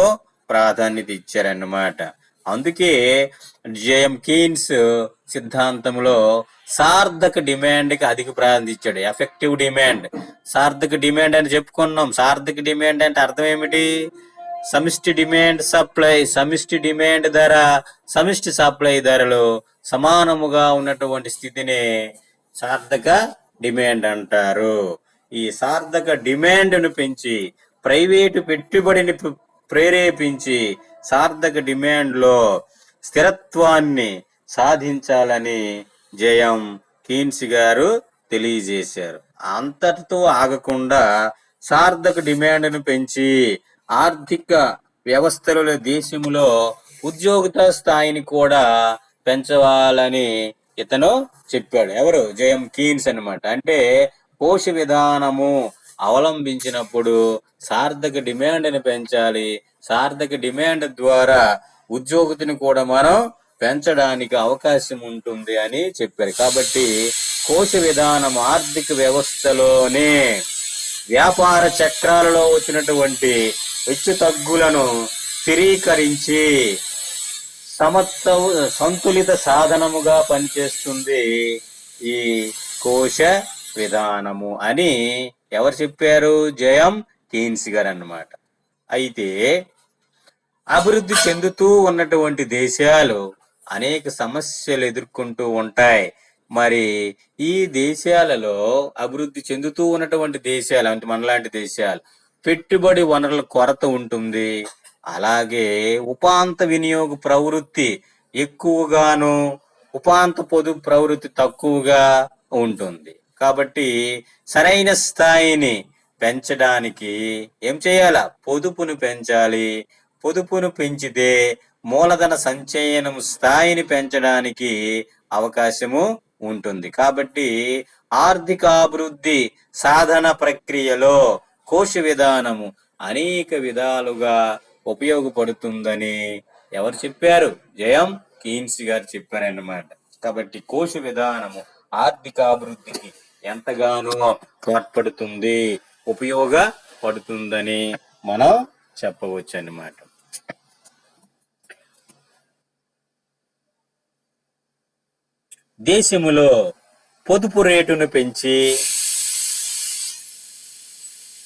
ప్రాధాన్యత ఇచ్చారన్నమాట. అందుకే జేఎం కీన్స్ సిద్ధాంతంలో సార్థక డిమాండ్ కి అధిక ప్రాధాన్యత ఇచ్చాడు. ఎఫెక్టివ్ డిమాండ్, సార్థక డిమాండ్ అని చెప్పుకున్నాం. సార్థక డిమాండ్ అంటే అర్థం ఏమిటి? సమిష్టి డిమాండ్ సప్లై, సమిష్టి డిమాండ్ ధర, సమిష్టి సప్లై ధరలు సమానముగా ఉన్నటువంటి స్థితిని సార్థక డిమాండ్ అంటారు. ఈ సార్థక డిమాండ్ను పెంచి ప్రైవేటు పెట్టుబడిని ప్రేరేపించి సార్థక డిమాండ్ లో స్థిరత్వాన్ని సాధించాలని జేఎం కీన్స్ గారు తెలియజేశారు. అంతటితో ఆగకుండా సార్థక డిమాండ్ను పెంచి ఆర్థిక వ్యవస్థలలో దేశంలో ఉద్యోగిత స్థాయిని కూడా పెంచవాలని ఇతను చెప్పాడు. ఎవరు? జేఎం కీన్స్ అన్నమాట. అంటే కోశ విధానము అవలంబించినప్పుడు సార్థక డిమాండ్ని పెంచాలి, సార్థక డిమాండ్ ద్వారా ఉద్యోగితని కూడా మనం పెంచడానికి అవకాశం ఉంటుంది అని చెప్పారు. కాబట్టి కోశ విధానం ఆర్థిక వ్యవస్థలోనే వ్యాపార చక్రాలలో వచ్చినటువంటి హెచ్చు తగ్గులను స్థిరీకరించి సంతులిత సాధనముగా పనిచేస్తుంది ఈ కోశ విధానము అని ఎవరు చెప్పారు? జేఎం కీన్స్ గారు అన్నమాట. అయితే అభివృద్ధి చెందుతూ ఉన్నటువంటి దేశాలు అనేక సమస్యలు ఎదుర్కొంటూ ఉంటాయి. మరి ఈ దేశాలలో అభివృద్ధి చెందుతూ ఉన్నటువంటి దేశాలు అంటే మనలాంటి దేశాలు పెట్టుబడి వనరుల కొరత ఉంటుంది. అలాగే ఉపాంత వినియోగ ప్రవృత్తి ఎక్కువగాను, ఉపాంత పొదుపు ప్రవృత్తి తక్కువగా ఉంటుంది. కాబట్టి సరైన స్థాయిని పెంచడానికి ఏం చేయాలా? పొదుపును పెంచాలి. పొదుపును పెంచితే మూలధన సంచయనం స్థాయిని పెంచడానికి అవకాశము ఉంటుంది. కాబట్టి ఆర్థికాభివృద్ధి సాధన ప్రక్రియలో కోశ విధానము అనేక విధాలుగా ఉపయోగపడుతుందని ఎవరు చెప్పారు? జేఎం కీన్స్ గారు చెప్పారన్నమాట. కాబట్టి కోశ విధానము ఆర్థికాభివృద్ధికి ఎంతగానో తోడ్పడుతుంది, ఉపయోగపడుతుందని మనం చెప్పవచ్చు అన్నమాట. దేశములో పొదుపు రేటును పెంచి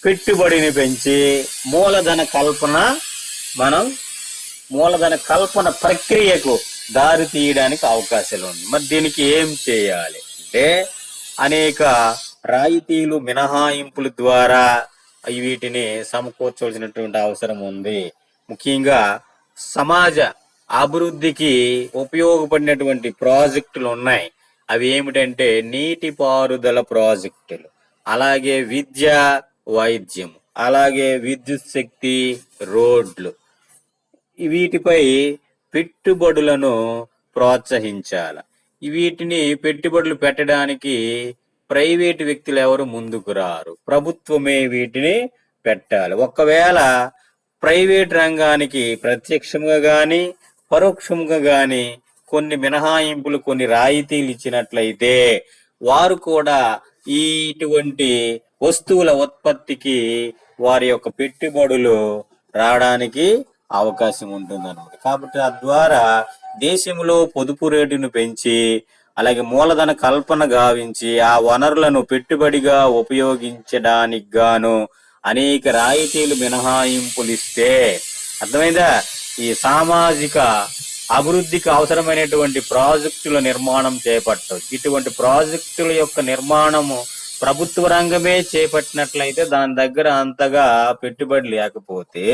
పెట్టుబడిని పెంచి మూలధన కల్పన ప్రక్రియకు దారి తీయడానికి అవకాశాలు ఉంది. మరి దీనికి ఏం చేయాలి అంటే అనేక రాయితీలు, మినహాయింపుల ద్వారా వీటిని సమకూర్చవలసినటువంటి అవసరం ఉంది. ముఖ్యంగా సమాజ అభివృద్ధికి ఉపయోగపడినటువంటి ప్రాజెక్టులు ఉన్నాయి. అవి ఏమిటంటే నీటిపారుదల ప్రాజెక్టులు, అలాగే విద్య, వైద్యం, అలాగే విద్యుత్ శక్తి, రోడ్లు. వీటిపై పెట్టుబడులను ప్రోత్సహించాలి. వీటిని పెట్టుబడులు పెట్టడానికి ప్రైవేటు వ్యక్తులు ఎవరు ముందుకు రారు, ప్రభుత్వమే వీటిని పెట్టాలి. ఒకవేళ ప్రైవేట్ రంగానికి ప్రత్యక్షంగా కానీ పరోక్షంగా గాని కొన్ని మినహాయింపులు, కొన్ని రాయితీలు ఇచ్చినట్లయితే వారు కూడా ఇటువంటి వస్తువుల ఉత్పత్తికి వారి యొక్క పెట్టుబడులు రావడానికి అవకాశం ఉంటుందన్నమాట. కాబట్టి తద్వారా దేశంలో పొదుపు రేటును పెంచి అలాగే మూలధన కల్పన గావించి ఆ వనరులను పెట్టుబడిగా ఉపయోగించడానికి గాను అనేక రాయితీలు, మినహాయింపులు ఇస్తే, అర్థమైందా, ఈ సామాజిక అభివృద్ధికి అవసరమైనటువంటి ప్రాజెక్టుల నిర్మాణం చేపట్టవచ్చు. ఇటువంటి ప్రాజెక్టుల యొక్క నిర్మాణము ప్రభుత్వ రంగమే చేపట్టినట్లయితే దాని దగ్గర అంతగా పెట్టుబడి లేకపోతే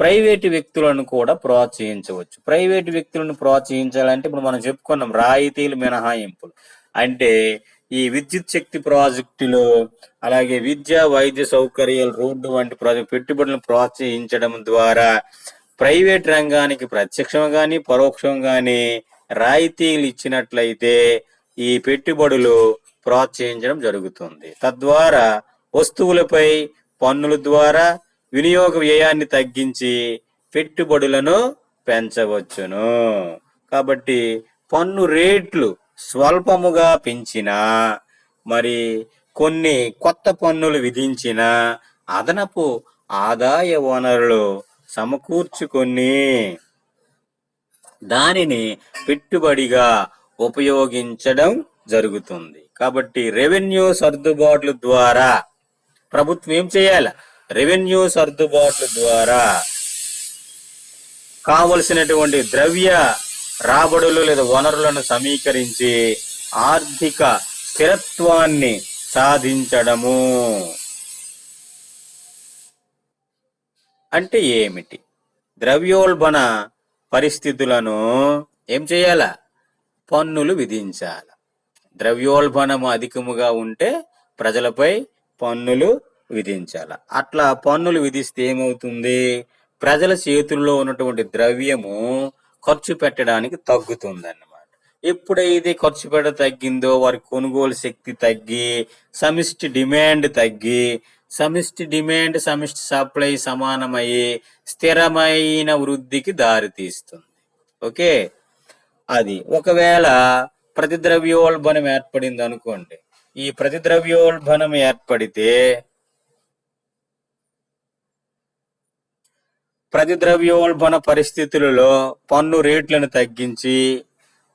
ప్రైవేటు వ్యక్తులను కూడా ప్రోత్సహించవచ్చు. ప్రైవేటు వ్యక్తులను ప్రోత్సహించాలంటే ఇప్పుడు మనం చెప్పుకున్నాం రాయితీలు, మినహాయింపులు అంటే ఈ విద్యుత్ శక్తి ప్రాజెక్టులు, అలాగే విద్యా, వైద్య సౌకర్యాలు, రోడ్డు వంటి పెట్టుబడులను ప్రోత్సహించడం ద్వారా ప్రైవేట్ రంగానికి ప్రత్యక్షంగా కానీ పరోక్షంగా కానీ రాయితీలు ఇచ్చినట్లయితే ఈ పెట్టుబడులు ప్రోత్సహించడం జరుగుతుంది. తద్వారా వస్తువులపై పన్నుల ద్వారా వినియోగ వ్యయాన్ని తగ్గించి పెట్టుబడులను పెంచవచ్చును. కాబట్టి పన్ను రేట్లు స్వల్పముగా పెంచినా, మరి కొన్ని కొత్త పన్నులు విధించిన అదనపు ఆదాయ వనరులు సమకూర్చుకొని దానిని పెట్టుబడిగా ఉపయోగించడం జరుగుతుంది. కాబట్టి రెవెన్యూ సర్దుబాట్ల ద్వారా ప్రభుత్వం ఏం చేయాలి? రెవెన్యూ సర్దుబాట్ల ద్వారా కావలసినటువంటి ద్రవ్య రాబడులు లేదా వనరులను సమీకరించి ఆర్థిక స్థిరత్వాన్ని సాధించడము అంటే ఏమిటి? ద్రవ్యోల్బణ పరిస్థితులను ఏం చేయాల? పన్నులు విధించాల. ద్రవ్యోల్బణము అధికముగా ఉంటే ప్రజలపై పన్నులు విధించాల. అట్లా పన్నులు విధిస్తే ఏమవుతుంది? ప్రజల చేతుల్లో ఉన్నటువంటి ద్రవ్యము ఖర్చు పెట్టడానికి తగ్గుతుంది అన్నమాట. ఎప్పుడైతే ఖర్చు పెట్ట తగ్గిందో వారి కొనుగోలు శక్తి తగ్గి సమిష్టి డిమాండ్ తగ్గి సమిష్టి సప్లై సమానమయ్యి స్థిరమైన వృద్ధికి దారితీస్తుంది. ఓకే, అది ఒకవేళ ప్రతిద్రవ్యోల్బణం ఏర్పడింది అనుకోండి. ఈ ప్రతిద్రవ్యోల్బణం ఏర్పడితే ప్రతిద్రవ్యోల్బణ పరిస్థితులలో పన్ను రేట్లను తగ్గించి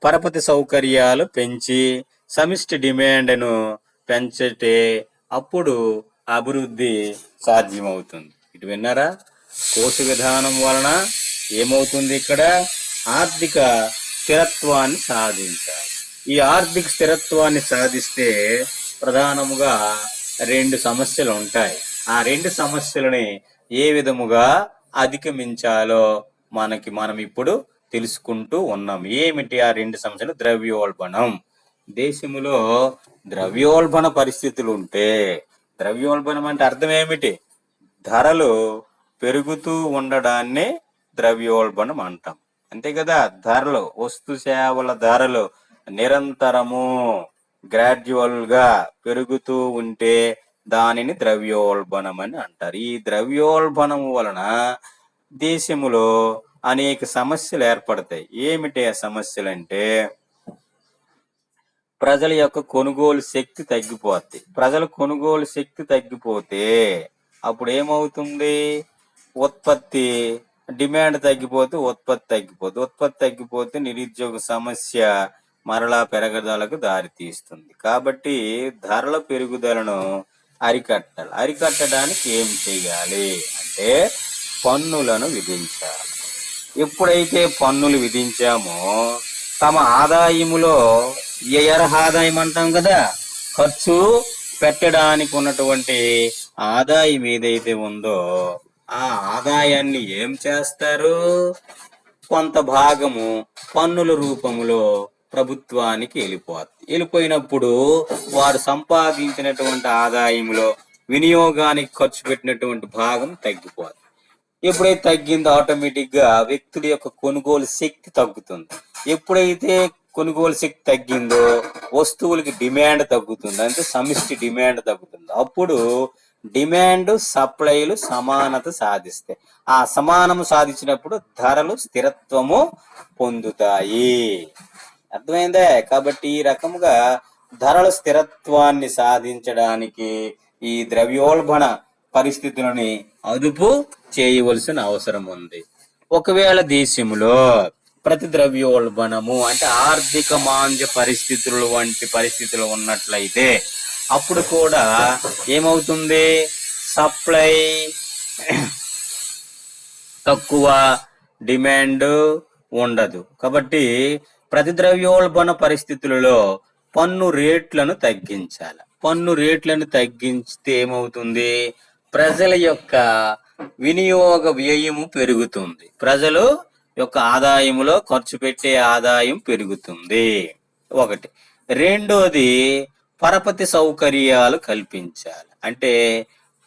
పరపతి సౌకర్యాలు పెంచి సమిష్టి డిమాండ్ను పెంచితే అప్పుడు అభివృద్ధి సాధ్యమవుతుంది. ఇటు విన్నారా? కోర్టు విధానం వలన ఏమవుతుంది? ఇక్కడ ఆర్థిక స్థిరత్వాన్ని సాధించాలి. ఈ ఆర్థిక స్థిరత్వాన్ని సాధిస్తే ప్రధానముగా రెండు సమస్యలు ఉంటాయి. ఆ రెండు సమస్యలని ఏ విధముగా అధిగమించాలో మనం ఇప్పుడు తెలుసుకుంటూ ఉన్నాం. ఏమిటి ఆ రెండు సమస్యలు? ద్రవ్యోల్బణం. దేశములో ద్రవ్యోల్బణ పరిస్థితులు ఉంటే, ద్రవ్యోల్బణం అంటే అర్థం ఏమిటి? ధరలు పెరుగుతూ ఉండడాన్ని ద్రవ్యోల్బణం అంటాం. అంతే కదా? ధరలు, వస్తు సేవల ధరలు నిరంతరము గ్రాడ్యువల్ గా పెరుగుతూ ఉంటే దానిని ద్రవ్యోల్బణం అని అంటారు. ఈ ద్రవ్యోల్బణం వలన దేశములో అనేక సమస్యలు ఏర్పడతాయి. ఏమిటి ఆ సమస్యలు అంటే, ప్రజల యొక్క కొనుగోలు శక్తి తగ్గిపోద్ది. ప్రజల కొనుగోలు శక్తి తగ్గిపోతే అప్పుడు ఏమవుతుంది? ఉత్పత్తి, డిమాండ్ తగ్గిపోతే ఉత్పత్తి తగ్గిపోతే నిరుద్యోగ సమస్య మరలా పెరగదలకు దారితీస్తుంది. కాబట్టి ధరల పెరుగుదలను అరికట్టడానికి ఏం చేయాలి అంటే పన్నులను విధించాలి. ఎప్పుడైతే పన్నులు విధించామో తమ ఆదాయములో ఆదాయం అంటాం కదా, ఖర్చు పెట్టడానికి ఉన్నటువంటి ఆదాయం ఏదైతే ఉందో ఆ ఆదాయాన్ని ఏం చేస్తారు? కొంత భాగము పన్నుల రూపములో ప్రభుత్వానికి వెళ్ళిపోయినప్పుడు వారు సంపాదించినటువంటి ఆదాయంలో వినియోగానికి ఖర్చు పెట్టినటువంటి భాగం తగ్గిపోతుంది. ఎప్పుడైతే తగ్గిందో ఆటోమేటిక్ గా వ్యక్తుల యొక్క కొనుగోలు శక్తి తగ్గుతుంది. ఎప్పుడైతే కొనుగోలు శక్తి తగ్గిందో వస్తువులకి డిమాండ్ తగ్గుతుంది, అంటే సమిష్టి డిమాండ్ తగ్గుతుంది. అప్పుడు డిమాండ్ సప్లైలు సమానత సాధిస్తాయి. ఆ సమానము సాధించినప్పుడు ధరలు స్థిరత్వము పొందుతాయి. అర్థమైందే? కాబట్టి ఈ రకముగా ధరల స్థిరత్వాన్ని సాధించడానికి ఈ ద్రవ్యోల్బణ పరిస్థితులని అదుపు చేయవలసిన అవసరం ఉంది. ఒకవేళ దేశంలో ప్రతి ద్రవ్యోల్బణము అంటే ఆర్థిక మాంద్య పరిస్థితులు వంటి పరిస్థితులు ఉన్నట్లయితే అప్పుడు కూడా ఏమవుతుంది? సప్లై తక్కువ, డిమాండ్ ఉండదు. కాబట్టి ప్రతి ద్రవ్యోల్బణ పరిస్థితులలో పన్ను రేట్లను తగ్గించాలి. పన్ను రేట్లను తగ్గిస్తే ఏమవుతుంది? ప్రజల యొక్క వినియోగ వ్యయము పెరుగుతుంది. ప్రజలు యొక్క ఆదాయములో ఖర్చు పెట్టే ఆదాయం పెరుగుతుంది. ఒకటి. రెండోది, పరపతి సౌకర్యాలు కల్పించాలి. అంటే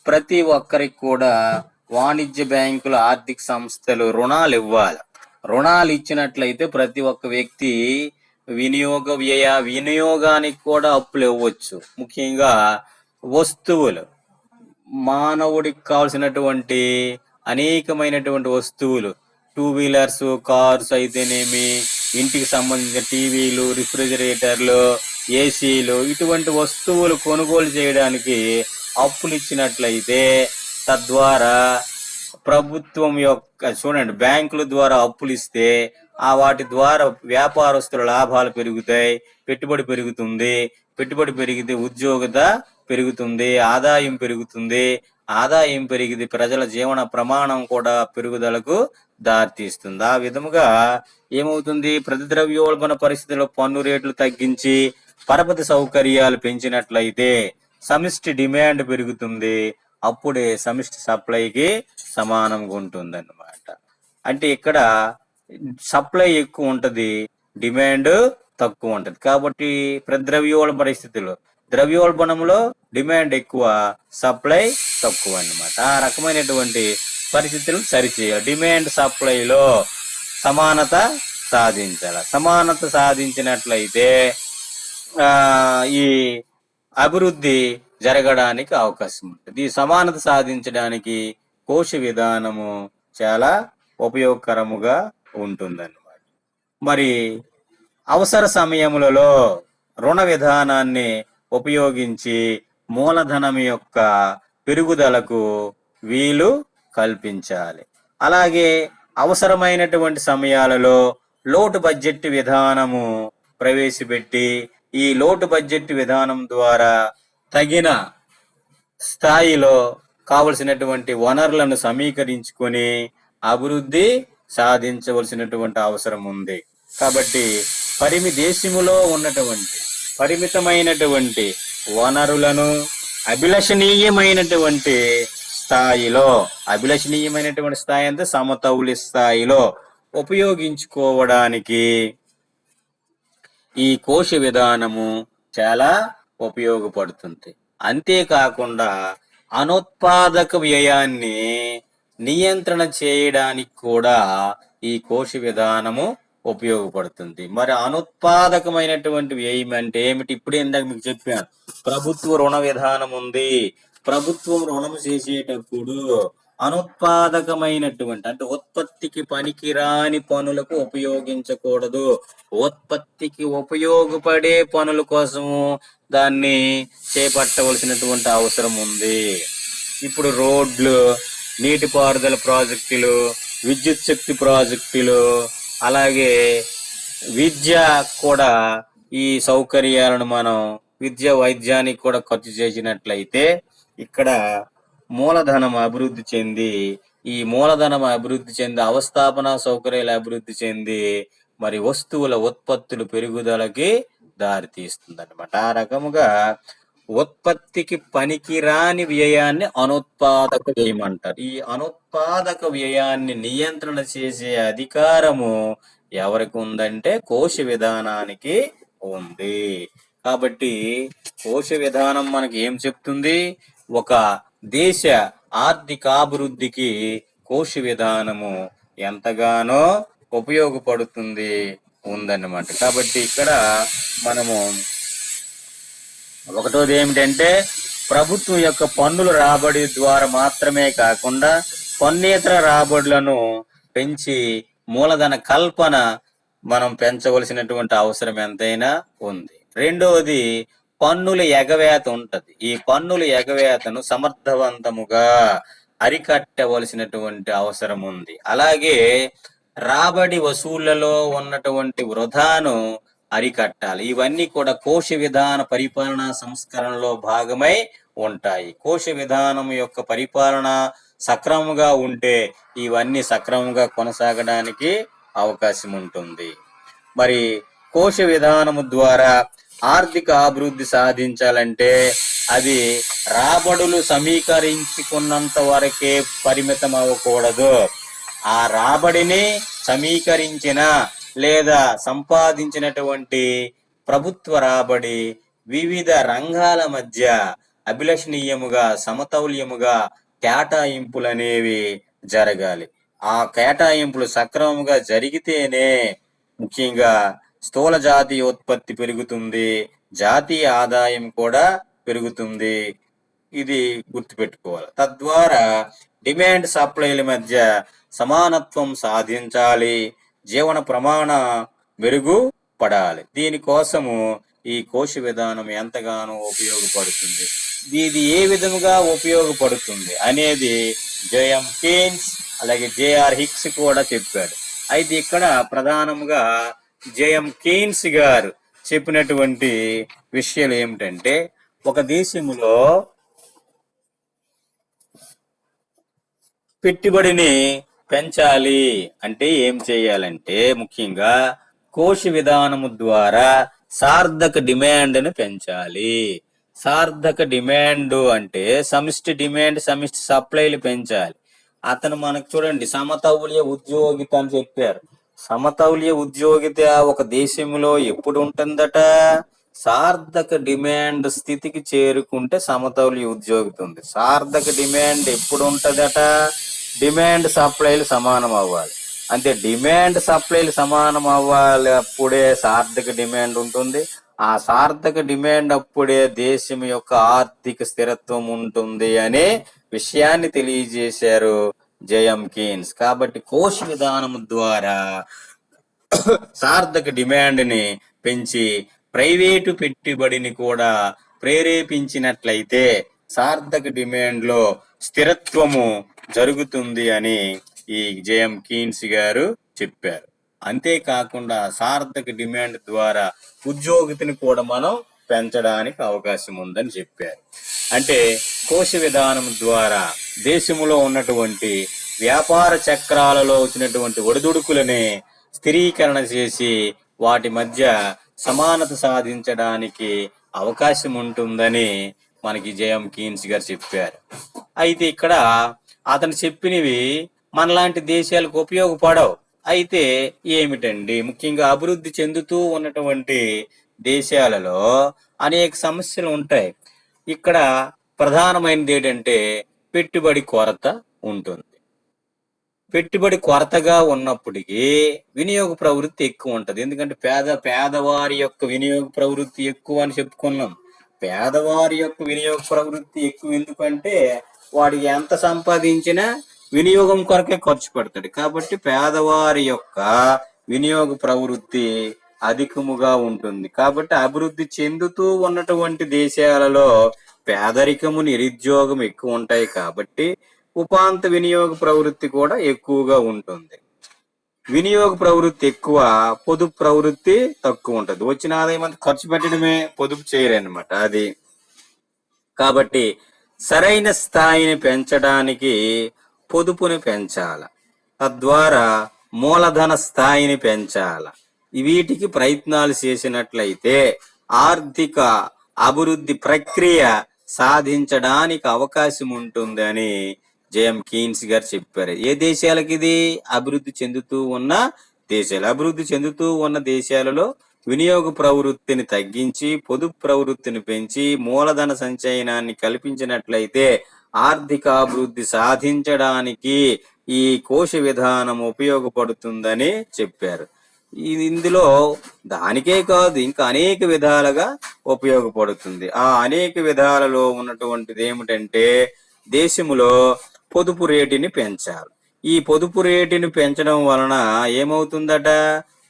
ప్రతి ఒక్కరికి కూడా వాణిజ్య బ్యాంకులు, ఆర్థిక సంస్థలు రుణాలు ఇవ్వాలి. రుణాలు ఇచ్చినట్లయితే ప్రతి ఒక్క వ్యక్తి వినియోగానికి కూడా అప్పులు ఇవ్వచ్చు. ముఖ్యంగా వస్తువులు, మానవుడికి కావాల్సినటువంటి అనేకమైనటువంటి వస్తువులు, 2 వీలర్స్, కార్స్ అయితేనేమి, ఇంటికి సంబంధించిన టీవీలు, రిఫ్రిజిరేటర్లు, ఏసీలు, ఇటువంటి వస్తువులు కొనుగోలు చేయడానికి అప్పులు ఇచ్చినట్లయితే తద్వారా ప్రభుత్వం యొక్క చూడండి, బ్యాంకుల ద్వారా అప్పులు ఇస్తే వాటి ద్వారా వ్యాపారస్తుల లాభాలు పెరుగుతాయి, పెట్టుబడి పెరుగుతుంది. పెట్టుబడి పెరిగితే ఉద్యోగత పెరుగుతుంది, ఆదాయం పెరుగుతుంది. ఆదాయం పెరిగితే ప్రజల జీవన ప్రమాణం కూడా పెరుగుదలకు దారితీస్తుంది. ఆ విధముగా ఏమవుతుంది? ప్రతి ద్రవ్యోల్బణ పరిస్థితుల్లో పన్ను రేట్లు తగ్గించి పరపతి సౌకర్యాలు పెంచినట్లయితే సమిష్టి డిమాండ్ పెరుగుతుంది. అప్పుడే సమిష్టి సప్లైకి సమానంగా ఉంటుంది అన్నమాట. అంటే ఇక్కడ సప్లై ఎక్కువ ఉంటది, డిమాండ్ తక్కువ ఉంటది. కాబట్టి ద్రవ్యోల్బణ పరిస్థితుల్లో ద్రవ్యోల్బణంలో డిమాండ్ ఎక్కువ, సప్లై తక్కువ అన్నమాట. ఆ రకమైనటువంటి పరిస్థితులను సరిచేయాలి. డిమాండ్ సప్లైలో సమానత సాధించాలి. సమానత సాధించినట్లయితే ఈ అభివృద్ధి జరగడానికి అవకాశం ఉంటుంది. ఈ సమానత సాధించడానికి కోశ విధానము చాలా ఉపయోగకరముగా ఉంటుందన్నమాట. మరి అవసర సమయములలో రుణ విధానాన్ని ఉపయోగించి మూలధనం యొక్క పెరుగుదలకు వీలు కల్పించాలి. అలాగే అవసరమైనటువంటి సమయాలలో లోటు బడ్జెట్ విధానము ప్రవేశపెట్టి ఈ లోటు బడ్జెట్ విధానం ద్వారా తగిన స్థాయిలో కావలసినటువంటి వనరులను సమీకరించుకొని అభివృద్ధి సాధించవలసినటువంటి అవసరం ఉంది. కాబట్టి దేశములో ఉన్నటువంటి పరిమితమైనటువంటి వనరులను అభిలషణీయమైనటువంటి స్థాయి అంటే సమతౌల్య స్థాయిలో ఉపయోగించుకోవడానికి ఈ కోశ విధానము చాలా ఉపయోగపడుతుంది. అంతేకాకుండా అనుత్పాదక వ్యయాన్ని నియంత్రణ చేయడానికి కూడా ఈ కోశ విధానము ఉపయోగపడుతుంది. మరి అనుత్పాదకమైనటువంటి వ్యయం అంటే ఏమిటి? ఇప్పుడే ఇందాక మీకు చెప్పాను, ప్రభుత్వ రుణ విధానం ఉంది. ప్రభుత్వం రుణం చేసేటప్పుడు అనుత్పాదకమైనటువంటి అంటే ఉత్పత్తికి పనికిరాని పనులకు ఉపయోగించకూడదు. ఉత్పత్తికి ఉపయోగపడే పనుల కోసము దాన్ని చేపట్టవలసినటువంటి అవసరం ఉంది. ఇప్పుడు రోడ్లు, నీటిపారుదల ప్రాజెక్టులు, విద్యుత్ శక్తి ప్రాజెక్టులు, అలాగే విద్య కూడా ఈ సౌకర్యాలను మనం వైద్యానికి కూడా ఖర్చు చేసినట్లయితే ఇక్కడ మూలధనం అభివృద్ధి చెంది అవస్థాపన సౌకర్యాలు అభివృద్ధి చెంది మరి వస్తువుల ఉత్పత్తులు పెరుగుదలకి దారితీస్తుంది అన్నమాట. ఆ రకముగా ఉత్పత్తికి పనికిరాని వ్యయాన్ని అనుత్పాదక వ్యయం అంటారు. ఈ అనుత్పాదక వ్యయాన్ని నియంత్రణ చేసే అధికారము ఎవరికి ఉందంటే కోశ విధానానికి ఉంది. కాబట్టి కోశ విధానం మనకి ఏం చెప్తుంది? ఒక దేశ ఆర్థికాభివృద్ధికి కోశ విధానము ఎంతగానో ఉపయోగపడుతుంది ఉందన్నమాట. కాబట్టి ఇక్కడ మనము ఒకటోది ఏమిటంటే ప్రభుత్వం యొక్క పన్నుల రాబడి ద్వారా మాత్రమే కాకుండా పన్నేతర రాబడులను పెంచి మూలధన కల్పన మనం పెంచవలసినటువంటి అవసరం ఎంతైనా ఉంది. రెండవది, పన్నుల ఎగవేత ఉంటది. ఈ పన్నుల ఎగవేతను సమర్థవంతముగా అరికట్టవలసినటువంటి అవసరం ఉంది. అలాగే రాబడి వసూళ్లలో ఉన్నటువంటి వృధాను అరికట్టాలి. ఇవన్నీ కూడా కోశ విధాన పరిపాలనా సంస్కరణలో భాగమై ఉంటాయి. కోశ విధానం యొక్క పరిపాలన సక్రమంగా ఉంటే ఇవన్నీ సక్రమంగా కొనసాగడానికి అవకాశం ఉంటుంది. మరి కోశ విధానము ద్వారా ఆర్థిక అభివృద్ధి సాధించాలంటే అది రాబడులు సమీకరించుకున్నంత వరకే పరిమితం అవ్వకూడదు. ఆ రాబడిని సమీకరించిన లేదా సంపాదించినటువంటి ప్రభుత్వ రాబడి వివిధ రంగాల మధ్య అభిలషణీయముగా సమతౌల్యముగా కేటాయింపులు అనేవి జరగాలి. ఆ కేటాయింపులు సక్రమంగా జరిగితేనే ముఖ్యంగా స్థూల జాతీయ ఉత్పత్తి పెరుగుతుంది, జాతీయ ఆదాయం కూడా పెరుగుతుంది. ఇది గుర్తుపెట్టుకోవాలి. తద్వారా డిమాండ్ సప్లైల మధ్య సమానత్వం సాధించాలి, జీవన ప్రమాణ మెరుగుపడాలి. దీనికోసము ఈ కోశ విధానం ఎంతగానో ఉపయోగపడుతుంది. ఇది ఏ విధముగా ఉపయోగపడుతుంది అనేది జేఎం కేన్స్ అలాగే జేఆర్ హిక్స్ కూడా చెప్పాడు. అయితే ఇక్కడ ప్రధానంగా జేఎం కేన్స్ గారు చెప్పినటువంటి విషయాలు ఏమిటంటే, ఒక దేశంలో పెట్టుబడిని పెంచాలి అంటే ఏం చేయాలంటే ముఖ్యంగా కోశ విధానము ద్వారా సార్థక డిమాండ్ను పెంచాలి. సార్థక డిమాండ్ అంటే సమిష్టి డిమాండ్ సమిష్టి సప్లైలు పెంచాలి. అతను మనకు చూడండి సమతౌల్య ఉద్యోగిత అని చెప్పారు. సమతౌల్య ఉద్యోగిత ఒక దేశంలో ఎప్పుడు ఉంటుందట? సార్థక డిమాండ్ స్థితికి చేరుకుంటే సమతౌల్య ఉద్యోగిత ఉంది. సార్థక డిమాండ్ ఎప్పుడు ఉంటదట? డిమాండ్ సప్లైలు సమానం అవ్వాలి. అంటే డిమాండ్ సప్లైలు సమానం అవ్వాలి, అప్పుడే సార్థక డిమాండ్ ఉంటుంది. ఆ సార్థక డిమాండ్ అప్పుడే దేశం యొక్క ఆర్థిక స్థిరత్వం ఉంటుంది అనే విషయాన్ని తెలియజేశారు జేఎం కేన్స్. కాబట్టి కోశ విధానం ద్వారా సార్థక డిమాండ్ ని పెంచి ప్రైవేటు పెట్టుబడిని కూడా ప్రేరేపించినట్లయితే సార్థక డిమాండ్ లో స్థిరత్వము జరుగుతుంది అని ఈ జేఎం కేన్స్ గారు చెప్పారు. అంతేకాకుండా సార్థక డిమాండ్ ద్వారా ఉద్యోగితని కూడా మనం పెంచడానికి అవకాశం ఉందని చెప్పారు. అంటే కోశ విధానం ద్వారా దేశంలో ఉన్నటువంటి వ్యాపార చక్రాలలో వచ్చినటువంటి ఒడిదుడుకులని స్థిరీకరణ చేసి వాటి మధ్య సమానత సాధించడానికి అవకాశం ఉంటుందని మనకి జేఎం కేన్స్ గారు చెప్పారు. అయితే ఇక్కడ అతను చెప్పినవి మనలాంటి దేశాలకు ఉపయోగపడవు. అయితే ఏమిటండి, ముఖ్యంగా అభివృద్ధి చెందుతూ ఉన్నటువంటి దేశాలలో అనేక సమస్యలు ఉంటాయి. ఇక్కడ ప్రధానమైనది ఏంటంటే పెట్టుబడి కొరత ఉంటుంది. పెట్టుబడి కొరతగా ఉన్నప్పటికీ వినియోగ ప్రవృత్తి ఎక్కువ ఉంటది. ఎందుకంటే పేదవారి యొక్క వినియోగ ప్రవృత్తి ఎక్కువ అని చెప్పుకున్నాం. పేదవారి యొక్క వినియోగ ప్రవృత్తి ఎక్కువ ఎందుకంటే వాడికి ఎంత సంపాదించినా వినియోగం కొరకే ఖర్చు పెడతాడు. కాబట్టి పేదవారి యొక్క వినియోగ ప్రవృత్తి అధికముగా ఉంటుంది. కాబట్టి అభివృద్ధి చెందుతూ ఉన్నటువంటి దేశాలలో పేదరికము నిరుద్యోగం ఎక్కువ ఉంటాయి. కాబట్టి ఉపాంత వినియోగ ప్రవృత్తి కూడా ఎక్కువగా ఉంటుంది. వినియోగ ప్రవృత్తి ఎక్కువ, పొదుపు ప్రవృత్తి తక్కువ ఉంటుంది. వచ్చిన ఆదాయం అంతా ఖర్చు పెట్టడమే, పొదుపు చేయరన్నమాట అది. కాబట్టి సరైన స్థాయిని పెంచడానికి పొదుపుని పెంచాల, తద్వారా మూలధన స్థాయిని పెంచాల. వీటికి ప్రయత్నాలు చేసినట్లయితే ఆర్థిక అభివృద్ధి ప్రక్రియ సాధించడానికి అవకాశం ఉంటుంది అని జేఎం కేన్స్ గారు చెప్పారు. ఏ దేశాలకి ఇది? అభివృద్ధి చెందుతూ ఉన్న దేశాలు. అభివృద్ధి చెందుతూ ఉన్న దేశాలలో వినియోగ ప్రవృత్తిని తగ్గించి పొదుపు ప్రవృత్తిని పెంచి మూలధన సంచయనాన్ని కల్పించినట్లయితే ఆర్థిక అభివృద్ధి సాధించడానికి ఈ కోశ విధానం ఉపయోగపడుతుందని చెప్పారు. ఇది ఇందులో దానికే కాదు ఇంకా అనేక విధాలుగా ఉపయోగపడుతుంది. ఆ అనేక విధాలలో ఉన్నటువంటిది ఏమిటంటే దేశములో పొదుపు రేటుని పెంచాలి. ఈ పొదుపు రేటుని పెంచడం వలన ఏమవుతుందట?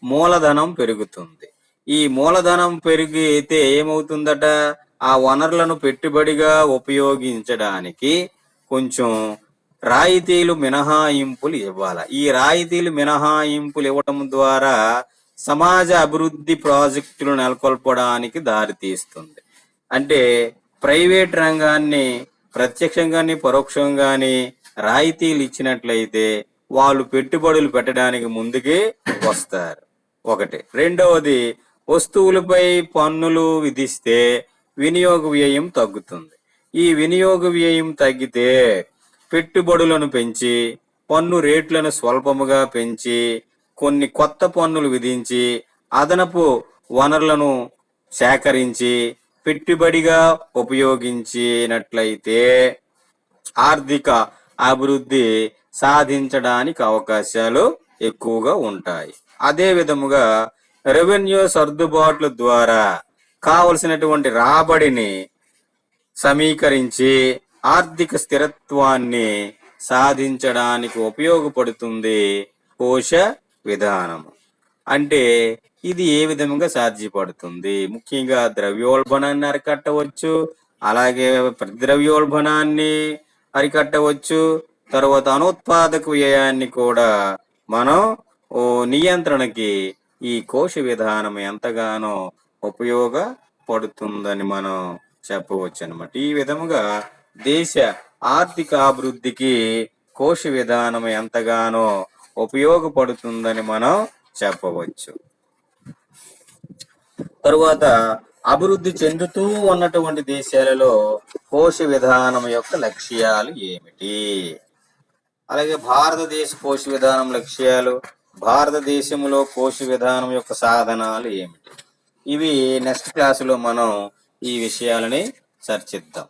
మూలధనం పెరుగుతుంది. ఈ మూలధనం పెరిగితే ఏమవుతుందట? ఆ వనరులను పెట్టుబడిగా ఉపయోగించడానికి కొంచెం రాయితీలు మినహాయింపులు ఇవ్వాలి. ఈ రాయితీలు మినహాయింపులు ఇవ్వటం ద్వారా సమాజ అభివృద్ధి ప్రాజెక్టులు నెలకొల్పడానికి దారితీస్తుంది. అంటే ప్రైవేట్ రంగాన్ని ప్రత్యక్షంగాని పరోక్షంగాని రాయితీలు ఇచ్చినట్లయితే వాళ్ళు పెట్టుబడులు పెట్టడానికి ముందుకే వస్తారు. ఒకటి. రెండవది, వస్తువులపై పన్నులు విధిస్తే వినియోగ వ్యయం తగ్గుతుంది. ఈ వినియోగ వ్యయం తగ్గితే పెట్టుబడులను పెంచి పన్ను రేట్లను స్వల్పముగా పెంచి కొన్ని కొత్త పన్నులు విధించి అదనపు వనరులను సేకరించి పెట్టుబడిగా ఉపయోగించినట్లయితే ఆర్థిక అభివృద్ధి సాధించడానికి అవకాశాలు ఎక్కువగా ఉంటాయి. అదే విధముగా రెవెన్యూ సర్దుబాట్ల ద్వారా కావలసినటువంటి రాబడిని సమీకరించి ఆర్థిక స్థిరత్వాన్ని సాధించడానికి ఉపయోగపడుతుంది కోశ విధానము. అంటే ఇది ఏ విధంగా సాధ్యపడుతుంది? ముఖ్యంగా ద్రవ్యోల్బణాన్ని అరికట్టవచ్చు, అలాగే ప్రద్రవ్యోల్బణాన్ని అరికట్టవచ్చు, తర్వాత అనుత్పాదక వ్యయాన్ని కూడా మనం నియంత్రణకి ఈ కోశ విధానం ఎంతగానో ఉపయోగపడుతుందని మనం చెప్పవచ్చు అనమాట. ఈ విధముగా దేశ ఆర్థిక అభివృద్ధికి కోశ విధానం ఎంతగానో ఉపయోగపడుతుందని మనం చెప్పవచ్చు. తరువాత అభివృద్ధి చెందుతూ ఉన్నటువంటి దేశాలలో కోశ విధానం యొక్క లక్ష్యాలు ఏమిటి? అలాగే భారతదేశ కోశ విధానం లక్ష్యాలు, భారతదేశంలో కోశ విధానం యొక్క సాధనాలు ఏమిటి? ఇవి నెక్స్ట్ క్లాసులో మనం ఈ విషయాలని చర్చిద్దాం.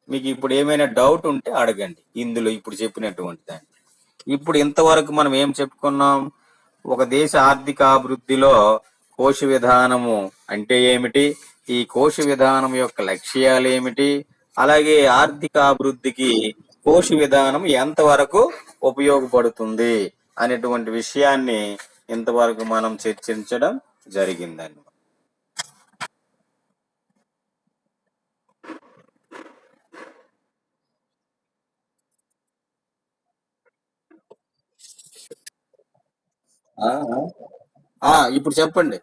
మీకు ఇప్పుడు ఏమైనా డౌట్ ఉంటే అడగండి ఇందులో ఇప్పుడు చెప్పినటువంటి దాన్ని. ఇప్పుడు ఇంతవరకు మనం ఏం చెప్పుకున్నాం? ఒక దేశ ఆర్థిక అభివృద్ధిలో కోశ విధానము అంటే ఏమిటి, ఈ కోశ విధానం యొక్క లక్ష్యాలు ఏమిటి, అలాగే ఆర్థిక అభివృద్ధికి కోశ విధానం ఎంతవరకు ఉపయోగపడుతుంది అనేటువంటి విషయాన్ని ఇంతవరకు మనం చర్చించడం జరిగిందండి. ఇప్పుడు చెప్పండి.